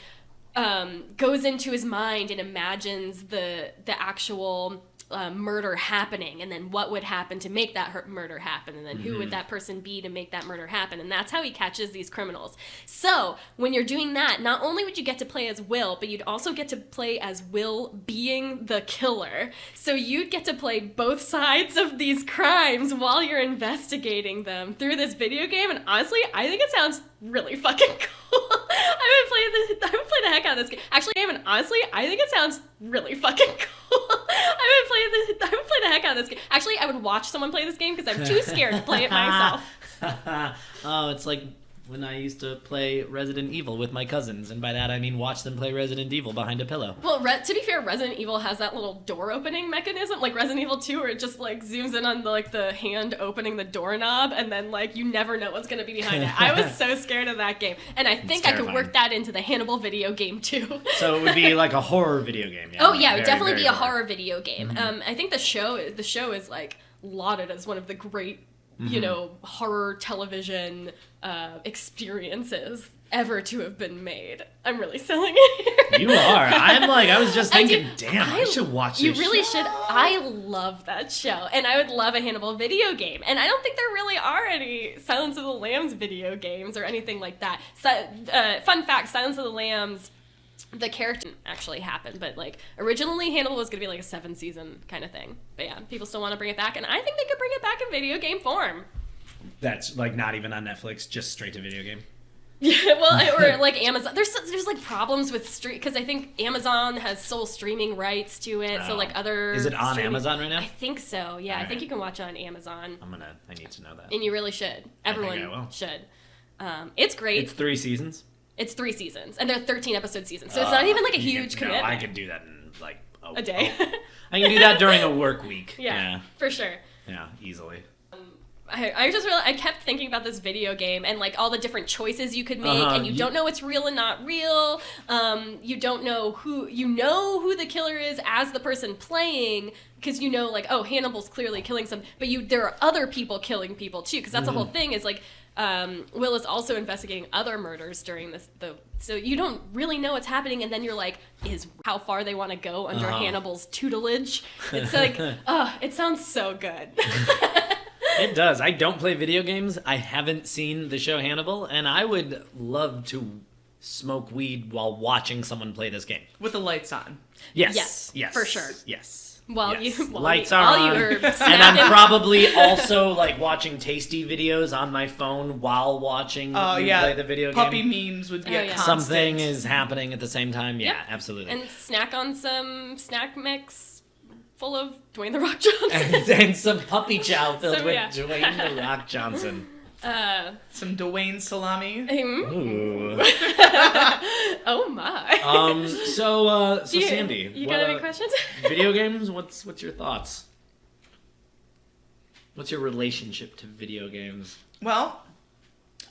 goes into his mind and imagines the actual murder happening, and then what would happen to make that murder happen, and then who would that person be to make that murder happen, and that's how he catches these criminals. So when you're doing that, not only would you get to play as Will, but you'd also get to play as Will being the killer. So you'd get to play both sides of these crimes while you're investigating them through this video game, and honestly, I think it sounds really fucking cool. I would play the heck out of this game. Actually, and honestly, I think it sounds really fucking cool. I would play the heck out of this game. Actually, I would watch someone play this game because I'm too scared to play it myself. Oh, it's like when I used to play Resident Evil with my cousins, and by that I mean watch them play Resident Evil behind a pillow. Well, to be fair, Resident Evil has that little door opening mechanism, like Resident Evil 2, where it just like zooms in on the hand opening the doorknob, and then like you never know what's gonna be behind it. I was so scared of that game, and I think I could work that into the Hannibal video game too. So it would be like a horror video game. Yeah? Oh yeah, it would definitely be a horror video game. I think the show is like lauded as one of the great, you know, horror television experiences ever to have been made. I'm really selling it here. You are. I was just thinking, damn, I should watch this. You really should. I love that show, and I would love a Hannibal video game. And I don't think there really are any Silence of the Lambs video games or anything like that. Fun fact, Silence of the Lambs, the character didn't actually happen, but like originally Hannibal was gonna be like a 7-season kind of thing. But yeah, people still want to bring it back, and I think they could bring it back in video game form. That's like not even on Netflix, just straight to video game. Yeah, well, or like Amazon. There's like problems with because I think Amazon has sole streaming rights to it. So like other. Is it on Amazon right now? I think so. Yeah, I think you can watch it on Amazon. I need to know that. And you really should. Everyone should. It's great. It's 3 seasons. It's 3 seasons, and they're 13-episode seasons, so it's not even like a huge commitment. I could do that in like a day. I can do that during a work week. Yeah, for sure. Yeah, easily. I kept thinking about this video game and like all the different choices you could make, and you don't know what's real and not real. You don't know who the killer is as the person playing, because you know like, oh, Hannibal's clearly killing some, but there are other people killing people too, because that's the whole thing is like Will is also investigating other murders during so you don't really know what's happening, and then you're like, is how far they want to go under Hannibal's tutelage. It's like, it sounds so good. It does. I don't play video games. I haven't seen the show Hannibal, and I would love to smoke weed while watching someone play this game. With the lights on. Yes, for sure. Yes. Lights are on, you and I'm probably also like watching tasty videos on my phone while watching play the video game. Puppy memes would be a constant. Something is happening at the same time. Yeah, absolutely. And snack on some snack mix full of Dwayne The Rock Johnson. and some puppy chow filled with Dwayne The Rock Johnson. Some Dwayne salami. Ooh. Oh my. So Sandy, you got any questions? Video games? What's your thoughts? What's your relationship to video games? Well,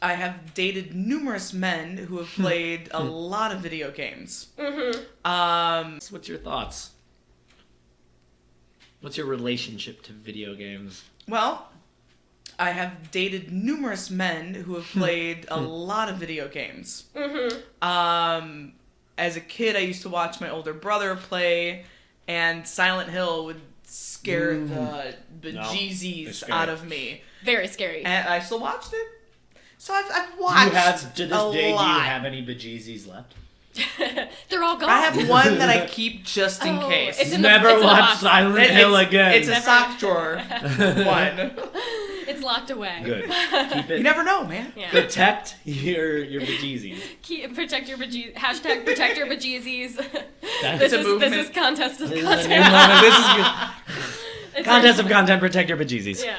I have dated numerous men who have played a lot of video games. What's your thoughts? What's your relationship to video games? Well, I have dated numerous men who have played a lot of video games. As a kid, I used to watch my older brother play, and Silent Hill would scared the bejeezies scary. out of me. Very scary. And I still watched it. So I've watched to this a day, lot. do you have any bejeezies left? They're all gone. I have one that I keep just in case. It's in Never it's in the watch box. Silent Hill again. It's a sock drawer one. It's locked away. Good. Keep You it. never know, man. Yeah. Protect your bejeezies. Protect your bejeez. Hashtag protect your bejeezies. That's a movement. This is contest of This is content. good. It's Contest our- of content. Protect your bejezies. Yeah,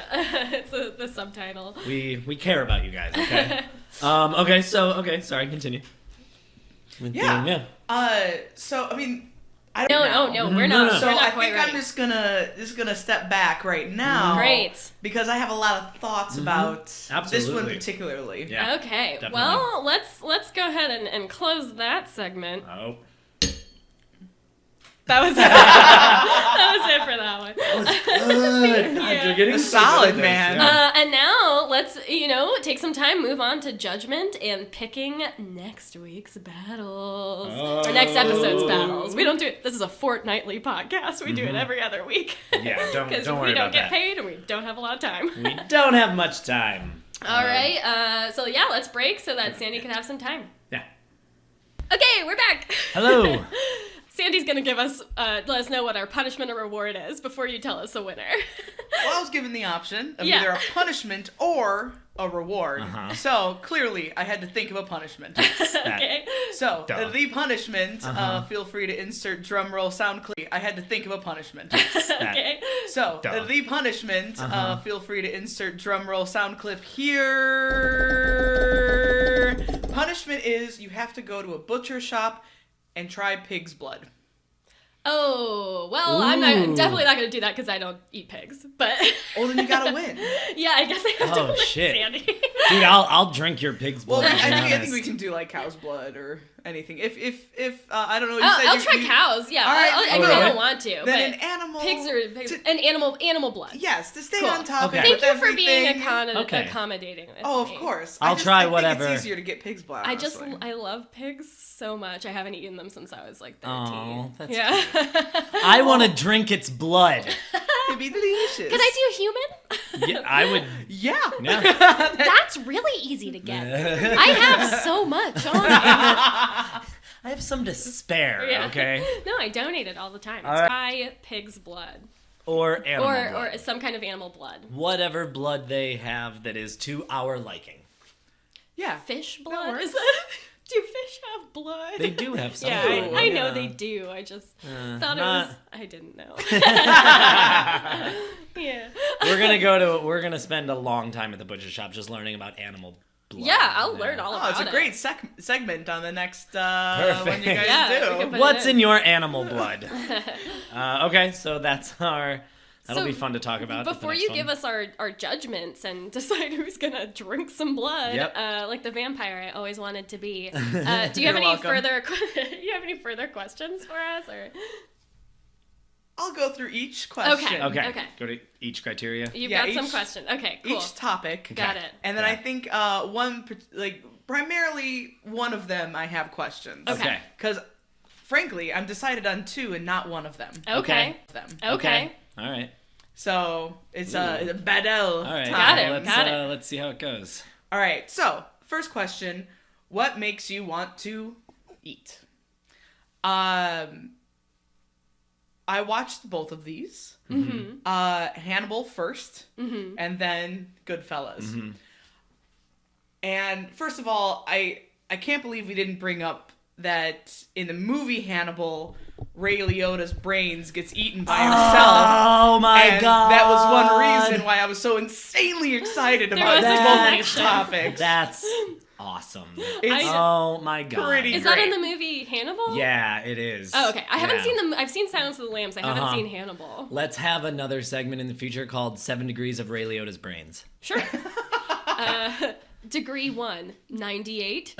it's the subtitle. We care about you guys. Okay. Okay. Sorry. Continue. With Yeah. the- So I mean, I don't No, know. we're No, not. no. So We're not I quite think ready. I'm just gonna step back right now. Great. Because I have a lot of thoughts about this one Absolutely. particularly. Yeah. Okay. Definitely. Well, let's go ahead and close that segment. Oh. That was it. That was it for that one. Good. God, Yeah. you're getting It's so good at solid, this, man. yeah. And now let's take some time, move on to judgment and picking next week's battles or next episode's battles. We don't do it. This is a fortnightly podcast. We do it every other week. Yeah, don't Because worry we don't about get that. paid and we don't have a lot of time. We don't have much time. All right. So yeah, let's break so that Sandy can have some time. Yeah. Okay, we're back. Hello. Sandy's gonna give us let us know what our punishment or reward is before you tell us a winner. Well, I was given the option of Yeah. either a punishment or a reward. Uh-huh. So clearly, I had to think of a punishment. Okay. So Duh. the punishment. Uh-huh. Feel free to insert drum roll sound clip. I had to think of a punishment. Okay. So Duh. the punishment. Uh-huh. Feel free to insert drum roll sound clip here. Punishment is you have to go to a butcher shop and try pig's blood. Oh, well, Ooh. I'm definitely not going to do that because I don't eat pigs. But Well, then you gotta win. yeah, I guess I have to Oh, win, shit. Sandy. Dude, I'll drink your pig's Well, blood. I to be think honest. we can do like cow's blood or anything. If I don't know. You I'll said try you, cows. Yeah, All right, I okay. don't want to. Then but an animal. pigs are to- an animal blood. Yes, to stay Cool. on topic. Okay. with Thank you for being everything. Okay. accommodating with Oh, of me. course. I'll try I whatever. think it's easier to get pig's blood. Honestly. I love pigs so much. I haven't eaten them since I was like 13. Oh, that's yeah. I want to drink its blood. It'd be delicious. Can I do human? Yeah, I would. Yeah. Yeah. That's really easy to get. I have so much on me. I have some to spare. Yeah. Okay. No, I donate it all the time. All It's right. Try pig's blood. Or animal blood. Or some kind of animal blood. Whatever blood they have that is to our liking. Yeah. Fish That blood? works. Is that, do fish have blood? They do have some. Yeah, blood, I know yeah. they do. I just thought not- it was. I didn't know. Yeah. We're gonna spend a long time at the butcher shop just learning about animal blood. Yeah, I'll learn all Oh, about it's it. a great segment on the next when Perfect. you guys Yeah, we do. can put What's it in your animal blood? Okay, so that'll So, be fun to talk about. at the Before next you one. give us our judgments and decide who's gonna drink some blood, Yep. like the vampire I always wanted to be, do you You're have any welcome. further? You have any further questions for us, or I'll go through each question. Okay. Okay. Go to each criteria. you've Yeah, got some each- questions? Okay, cool. Each topic. Got it. And then Yeah. I think primarily one of them I have questions. Okay. Because frankly, I'm decided on two and not one of them. Okay. Okay. All right. So it's a battle All right. time. Got it. Let's see how it goes. All right. So first question: what makes you want to eat? I watched both of these. Mm-hmm. Hannibal first, and then Goodfellas. Mm-hmm. And first of all, I can't believe we didn't bring up that in the movie Hannibal, Ray Liotta's brains gets eaten by himself. Oh my And god. that was one reason why I was so insanely excited about was a both of these connection. topics. That's awesome. It's Oh my god. pretty Is that in great. the movie Hannibal? Yeah, it is. Oh, okay. I haven't Yeah. seen them. I've seen Silence of the Lambs. I haven't Uh-huh. seen Hannibal. Let's have another segment in the future called 7 Degrees of Ray Liotta's Brains. Sure. Degree 1, 98.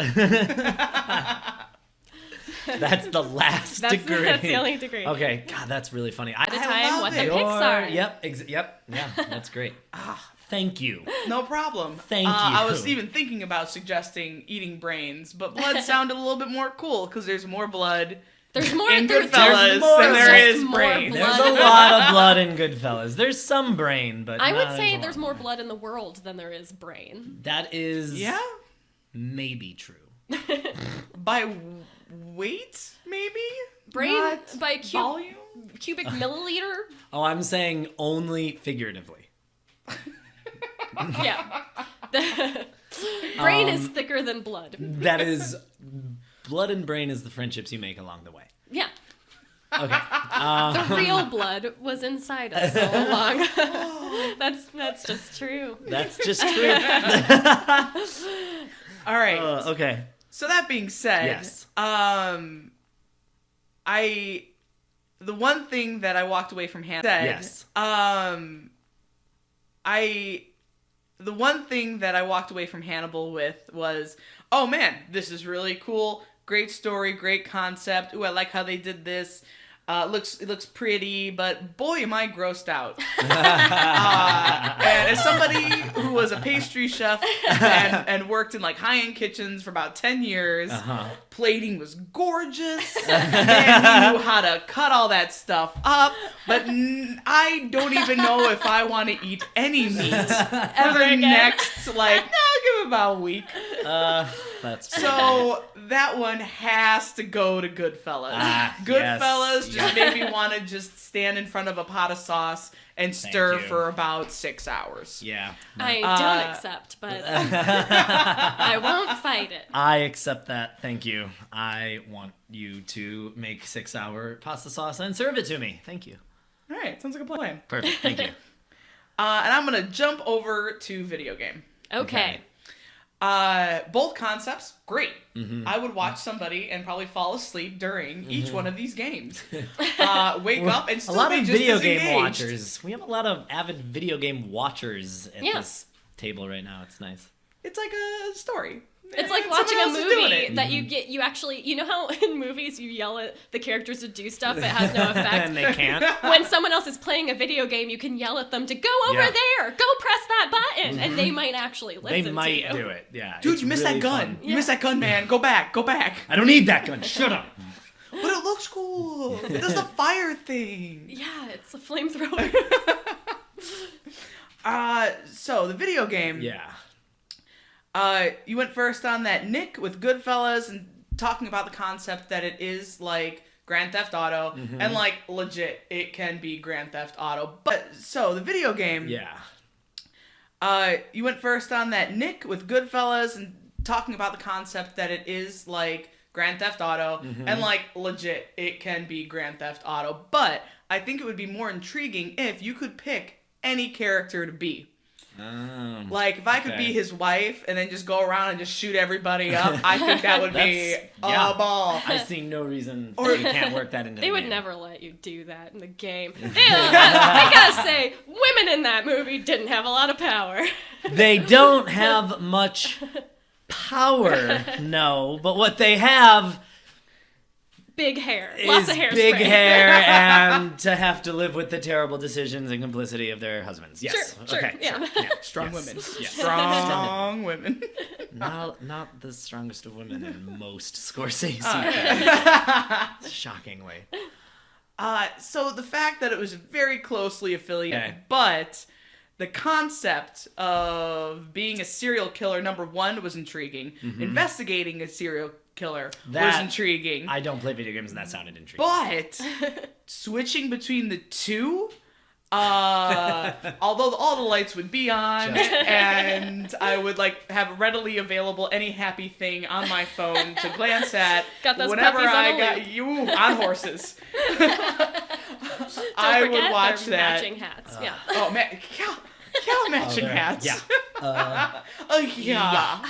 That's the last That's, degree. that's the only degree. Okay, God, that's really funny. At a I time, love what the it. pics are. Yep, yep, yeah, that's great. Thank you. no problem. Thank I you. was even thinking about suggesting eating brains, but blood sounded a little bit more cool because there's more blood There's more in there's Goodfellas more- than there there's is more brain. blood. There's a lot of blood in Goodfellas. There's some brain, but I would not say a there's lot. more blood in the world than there is brain. That is Yeah? maybe true. By weight, maybe? Brain Not by volume? cubic milliliter? Oh, I'm saying only figuratively. Yeah. Brain is thicker than blood. That is blood and brain is the friendships you make along the way. Yeah. Okay. The real blood was inside us all along. That's just true. That's just true. All right. Okay. So that being said, Yes. The one thing that I walked away from Hannibal said, Yes. the one thing that I walked away from Hannibal with was, oh man, this is really cool. Great story, great concept. Ooh, I like how they did this. It looks pretty, but boy, am I grossed out. And as somebody who was a pastry chef and worked in like high-end kitchens for about 10 years, plating was gorgeous. And he knew how to cut all that stuff up. But I don't even know if I want to eat any meat for the again. next, like, I'll give it about a week. That's fair. So that one has to go to Goodfellas. Goodfellas yes. just made me want to just stand in front of a pot of sauce and stir you. for about 6 hours. Yeah. I don't accept, but I won't fight it. I accept that. Thank you. I want you to make 6-hour pasta sauce and serve it to me. Thank you. All right, sounds like a plan. Perfect. Thank you. And I'm going to jump over to video game. Okay. Both concepts, great. I would watch somebody and probably fall asleep during each one of these games. Wake up and still A lot be of just video as game engaged. watchers. We have a lot of avid video game watchers at Yeah. this table right now. It's nice. It's like a story. It's like Someone watching a else is doing movie it. that you actually, you know how in movies you yell at the characters to do stuff that has no effect? And they can't. When someone else is playing a video game, you can yell at them to go over Yeah. there, go press that button, and they might actually listen They might to you. do it. Yeah. Dude, it's you missed really that gun. fun. You missed that gun, man. Go back. Go back. I don't need that gun. Shut up. But it looks cool. It does the fire thing. Yeah, it's a flamethrower. So the video game. Yeah. You went first on that, Nick, with Goodfellas, and talking about the concept that it is like Grand Theft Auto, and like legit, it can be Grand Theft Auto. But so the video game. Yeah. You went first on that, Nick, with Goodfellas, and talking about the concept that it is like Grand Theft Auto, and like legit, it can be Grand Theft Auto. But I think it would be more intriguing if you could pick any character to be. Like, if I could be his wife and then just go around and just shoot everybody up, I think that would be a ball. I see no reason that you can't work that into They the would game. never let you do that in the game. I gotta say, women in that movie didn't have a lot of power. They don't have much power, no, but what they have Big hair. Lots is of hairspray. big hair and to have to live with the terrible decisions and complicity of their husbands. Yes. Sure, Okay. yeah. Sure. Strong Yes. women. Yes. Strong women. Not the strongest of women in most Scorsese films. Shockingly. So the fact that it was very closely affiliated, Okay. but the concept of being a serial killer, number one, was intriguing. Investigating a serial killer was That- intriguing. I don't play video games and that sounded intriguing. But switching between the two, although all the lights would be on and I would like have readily available any happy thing on my phone to glance at Got those whenever puppies on I a got loop. you on horses. Don't I forget would watch their that. matching hats. Yeah. Oh man, cow matching there- hats. yeah. Yeah.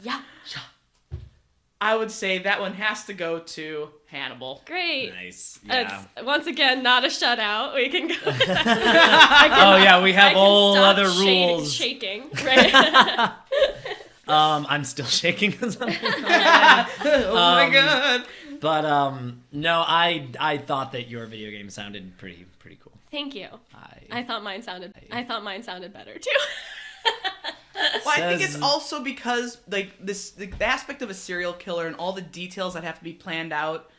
Yeah. I would say that one has to go to Hannibal. Great. Nice. Yeah. It's once again not a shutout. We can go. Oh yeah, we I have can all stop other rules. shaking. Right. I'm still shaking. Oh my god. But no, I thought that your video game sounded pretty cool. Thank you. I thought mine sounded better too. Well, I think Says- it's also because like this the aspect of a serial killer and all the details that have to be planned out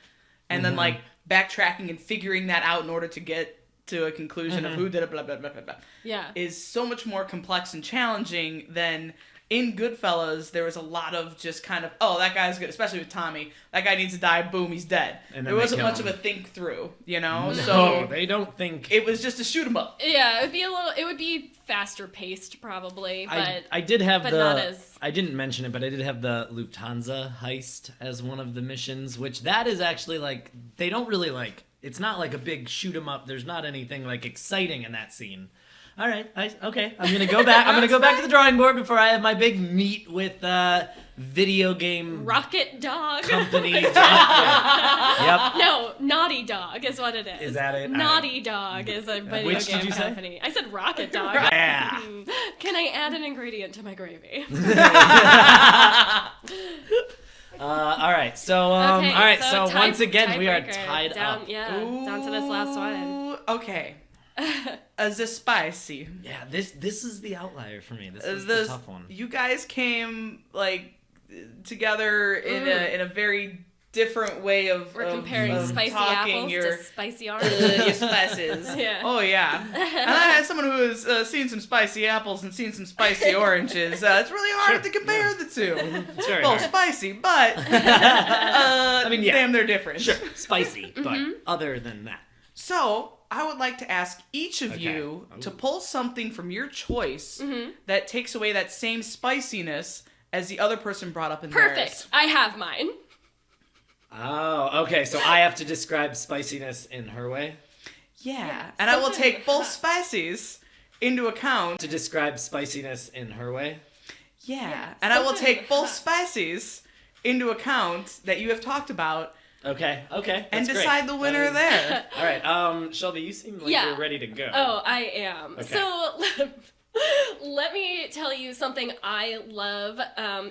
and then like backtracking and figuring that out in order to get to a conclusion of who did it, blah, blah, blah, blah, blah, is so much more complex and challenging than in Goodfellas. There was a lot of just kind of, oh, that guy's good, especially with Tommy. That guy needs to die, boom, he's dead. And there wasn't much of a think through, you know? No, so they don't think. It was just a shoot 'em up. Yeah, it would be faster paced probably, but I did have but the, not as... I didn't mention it, but I did have the Lufthansa heist as one of the missions, which that is actually like, they don't really like, it's not like a big shoot 'em up. There's not anything like exciting in that scene. All right, okay. I'm gonna go back. I'm gonna go back to the drawing board before I have my big meet with video game Rocket Dog company. Yep. No, Naughty Dog is what it is. Is that it? Naughty Dog is a video Which game did you say? company. I said Rocket Dog. Yeah. Can I add an ingredient to my gravy? All right. So Okay, all right. So tie- once again, we are tiebreaker. tied down, up. Yeah, down to this last one. Ooh, okay. The spicy. Yeah. This is the outlier for me. This is the tough one. You guys came like together in a very different way of We're comparing of spicy talking apples your, to spicy oranges. your spices. Yeah. Oh yeah. And I had someone who has seen some spicy apples and seen some spicy oranges. It's really hard to compare the two. It's very Both hard. spicy, but I mean, yeah. damn, they're different. Sure, spicy, but other than that. So, I would like to ask each of Okay. you Ooh. to pull something from your choice that takes away that same spiciness as the other person brought up in Perfect. theirs. I have mine. Oh, okay. So I have to describe spiciness in her way. Yeah, and I will take both spices into account. To describe spiciness in her way. Yeah, and I will take both spices into account that you have talked about Okay. and that's decide great. the winner there. All right. Shelby, you seem like Yeah. you're ready to go. Oh, I am. Okay. So let me tell you something I love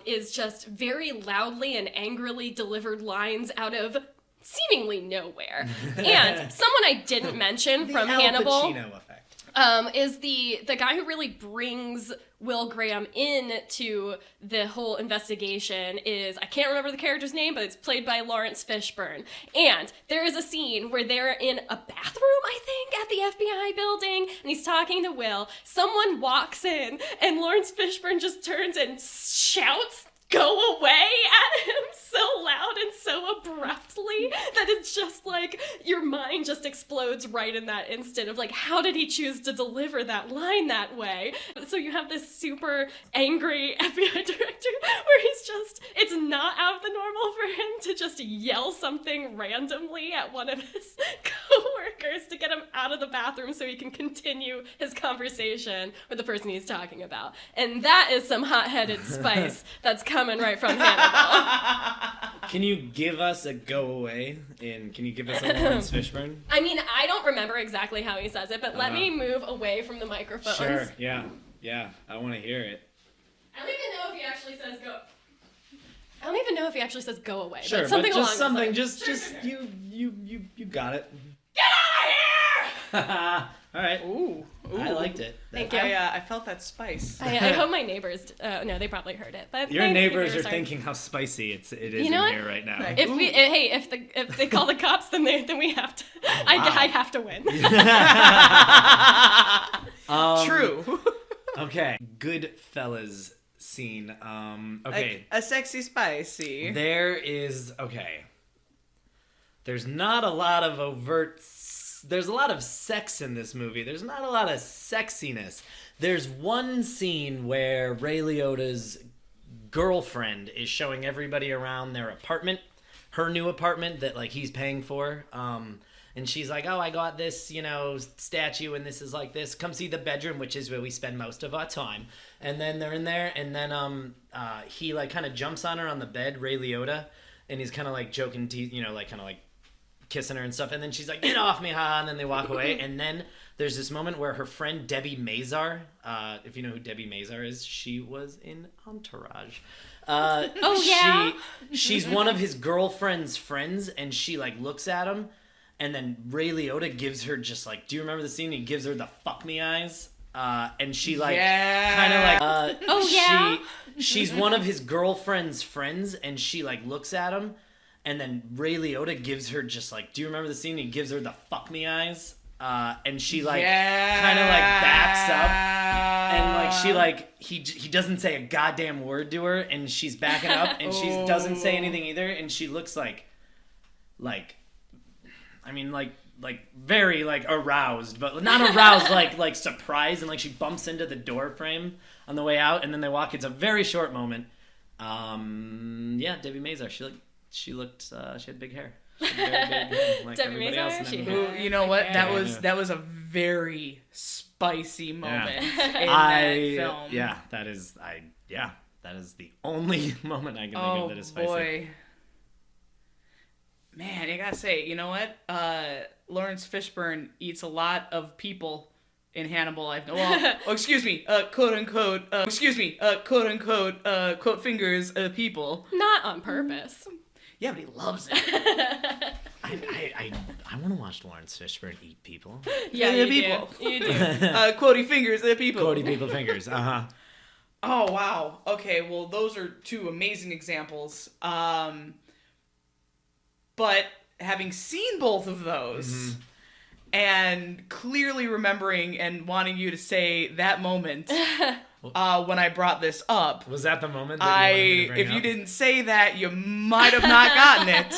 is just very loudly and angrily delivered lines out of seemingly nowhere. And someone I didn't mention The from Al Hannibal Pacino effect. is the guy who really brings Will Graham into the whole investigation is, I can't remember the character's name, but it's played by Lawrence Fishburne. And there is a scene where they're in a bathroom, I think, at the FBI building, and he's talking to Will. Someone walks in, and Lawrence Fishburne just turns and shouts, "Go away," at him so loud and so abruptly that it's just like your mind just explodes right in that instant of like, how did he choose to deliver that line that way? So you have this super angry FBI director where he's just, it's not out of the normal for him to just yell something randomly at one of his coworkers to get him out of the bathroom so he can continue his conversation with the person he's talking about. And that is some hot-headed spice that's coming right from Hannibal. Can you give us a go away? Can you give us a Lawrence Fishburne? I mean, I don't remember exactly how he says it, but let me move away from the microphones. Sure. Yeah. I want to hear it. I don't even know if he actually says go. I don't even know if he actually says go away. Sure, but something but just along something. those lines. Just you got it. Get out of here! All right. Ooh. I liked it. Thank you. I felt that spice. I hope my neighbors. No, they probably heard it. But Your thank you, neighbors are sorry. thinking how spicy it is You know in what? here right now. Like, If ooh. we if they call the cops, then we have to. I have to win. True. Okay. Goodfellas scene. Okay. A sexy spicy. There is There's not a lot of overt. There's a lot of sex in this movie. There's not a lot of sexiness. There's one scene where Ray Liotta's girlfriend is showing everybody around their apartment, her new apartment that like he's paying for. And she's like, "Oh, I got this, statue, and this is like this. Come see the bedroom, which is where we spend most of our time." And then they're in there, and then he like kind of jumps on her on the bed, Ray Liotta, and he's kind of like joking, like kind of like kissing her and stuff. And then she's like, "Get off me, ha!" And then they walk away. And then there's this moment where her friend Debbie Mazar, if you know who Debbie Mazar is, she was in Entourage. Oh yeah. She's one of his girlfriend's friends, and she like looks at him. And then Ray Liotta gives her just like, do you remember the scene? He gives her the fuck me eyes. And she like, kind of like, Oh, yeah? she's one of his girlfriend's friends, and she like looks at him. And then Ray Liotta gives her just like, do you remember the scene? He gives her the fuck me eyes. And she like kind of like backs up. And like she like, he doesn't say a goddamn word to her. And she's backing up and she doesn't say anything either. And she looks like very like aroused, but not aroused, like surprised. And like she bumps into the door frame on the way out. And then they walk. It's a very short moment. Debbie Mazar. She had big hair. She had very big hair, like Debbie everybody Mazar? else in that She movie. had You know what? big That hair. was a very spicy moment in that film. That is the only moment I can think of that is spicy. Boy. Man, I gotta say, you know what? Lawrence Fishburne eats a lot of people in Hannibal. Quote unquote, quote fingers, people. Not on purpose. Yeah, but he loves it. I want to watch Lawrence Fishburne eat people. Yeah, They're you people. do. You do. Quotey fingers, people. Cody people fingers. Uh-huh. Oh, wow. Okay, well, those are two amazing examples. But having seen both of those and clearly remembering and wanting you to say that moment when I brought this up. Was that the moment that you wanted me to bring if you up? didn't say that, you might have not gotten it.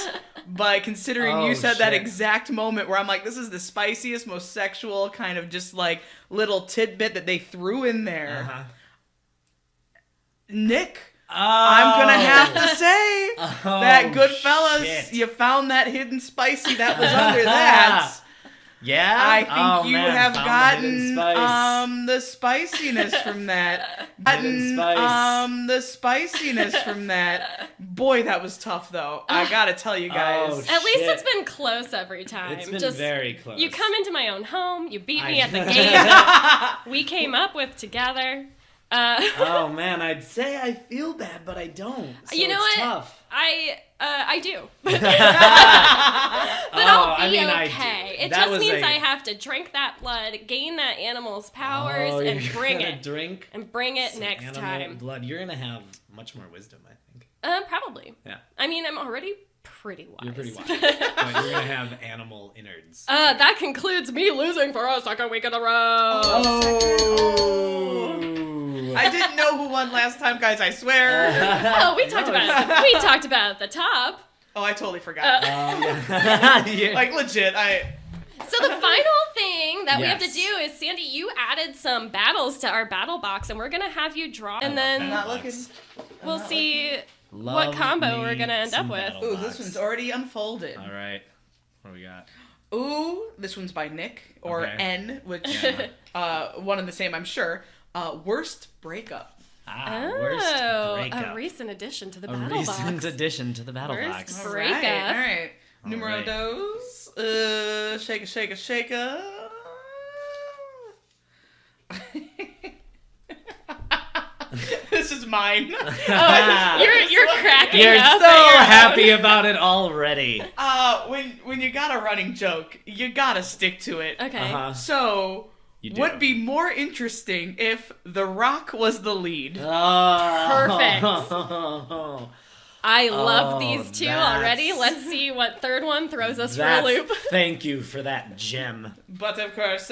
But considering you said that shit. exact moment where I'm like, this is the spiciest, most sexual kind of just like little tidbit that they threw in there. Uh-huh. Nick, I'm gonna have to say that Goodfellas, shit. you found that hidden spicy that was under that. Yeah? I think you have found the hidden gotten spice. the spiciness from that. Hidden spice. The spiciness from that. Boy, that was tough though. I gotta tell you guys. Oh, At least shit. it's been close every time. It's been Just, very close. You come into my own home. You beat me I- at the game that we came up with together. Oh man, I'd say I feel bad, but I don't. So You know it's what? Tough. I do. But Oh, I'll I be mean, I okay. do. It That just was means a- I have to drink that blood, gain that animal's powers, and you're bring gonna it. Drink And bring it some next animal time. blood. You're gonna have much more wisdom, I think. Probably. Yeah, I mean, I'm already pretty wise. you're pretty wise. But you're gonna have animal innards. That concludes me losing for a second week in a row. I didn't know who won last time, guys. I swear. Oh, we talked about it. We talked about it at the top. Oh, I totally forgot. Yeah. Like legit, So the final thing that we have to Yes. do is, Sandy, you added some battles to our battle box, and we're gonna have you draw, and then not looking. we'll see Love what combo me we're gonna end some up with. battle Ooh, box. this one's already unfolded. All right. What do we got? Ooh, this one's by Nick or Okay. N, which Yeah. one and the same, I'm sure. Worst breakup. Worst Oh, breakup. a recent addition to the A battle recent box. addition to the battle Worst box. break- Breakup. All right. Numero right. dos. Shake a, shake a, shake a. This is mine. You're cracking You're up. so at your own. happy about it already. When you got a running joke, you gotta stick to it. Okay. Uh-huh. So, You do. would be more interesting if The Rock was the lead. Perfect. Oh, I love Oh, these two that's- already. Let's see what third one throws us for a loop. Thank you for that gem. But of course,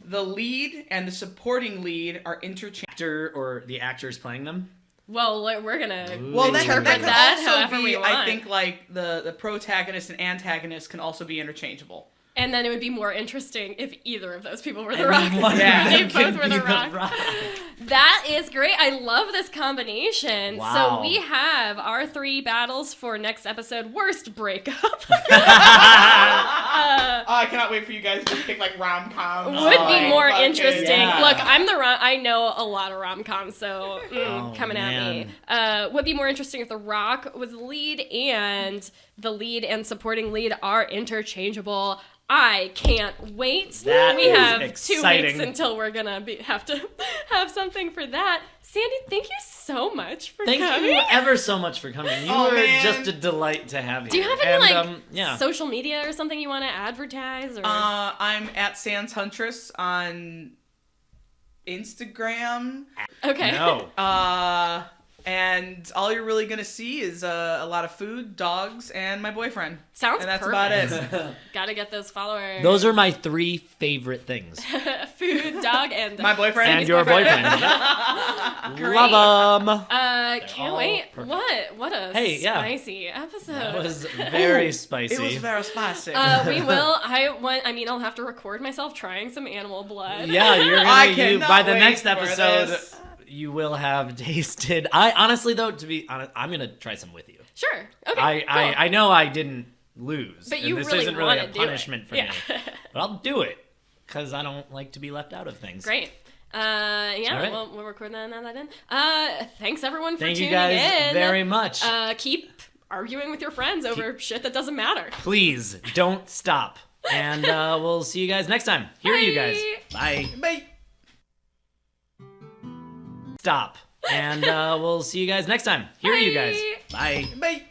the lead and the supporting lead are interchangeable. Actor or the actors playing them? Well, we're gonna Well, interpret that could that also however be, we want. I think, like the protagonist and antagonist can also be interchangeable. And then it would be more interesting if either of those people were the And Rock. one of Yeah. They them can both were be the Rock. That is great. I love this combination. Wow. So we have our 3 battles for next episode. Worst breakup. I cannot wait for you guys to just pick like rom-coms. Would be more fucking- interesting. yeah. Look, I know a lot of rom-coms, so coming at me. Would be more interesting if The Rock was the lead and the lead and supporting lead are interchangeable. I can't wait. That we is have 2 exciting. weeks until we're gonna have to have something for that. Sandy, thank you so much for Thank coming. you ever so much for coming. You Oh, were man. just a delight to have you. Do you have any yeah. social media or something you want to advertise? Or I'm at Sans Huntress on Instagram. okay. No. And all you're really going to see is a lot of food, dogs, and my boyfriend. Sounds And that's perfect. about it. Gotta get those followers. Those are my 3 favorite things. Food, dog, and My boyfriend. And your boyfriend. Great. Love them. Can't all wait. perfect. What a Hey, yeah. spicy episode. That was very spicy. It was very spicy. We will. I'll have to record myself trying some animal blood. Yeah, you're I gonna. cannot By the wait next for episode, this. you will have tasted. I honestly, though, to be honest, I'm gonna try some with you. Sure. Okay. I know I didn't lose, But and you this really isn't really a wanna do it. punishment for Yeah. me. But I'll do it because I don't like to be left out of things. Great. Yeah. All right. Well, we'll record that in. Thanks everyone for Thank tuning you guys in. very much. Keep arguing with your friends over shit that doesn't matter. Please don't stop, and we'll see you guys next time. Here are you guys. Bye. Bye. Stop, and we'll see you guys next time. Here are you guys. Bye. Bye.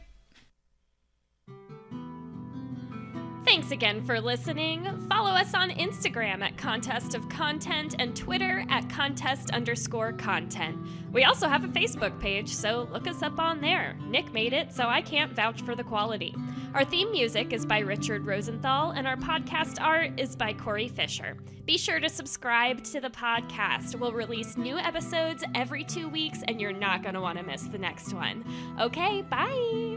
Thanks again for listening. Follow us on Instagram at Contest of Content and Twitter at Contest_content. We also have a Facebook page, so look us up on there. Nick made it, so I can't vouch for the quality. Our theme music is by Richard Rosenthal, and our podcast art is by Corey Fisher. Be sure to subscribe to the podcast. We'll release new episodes every 2 weeks, and you're not going to want to miss the next one. Okay, bye!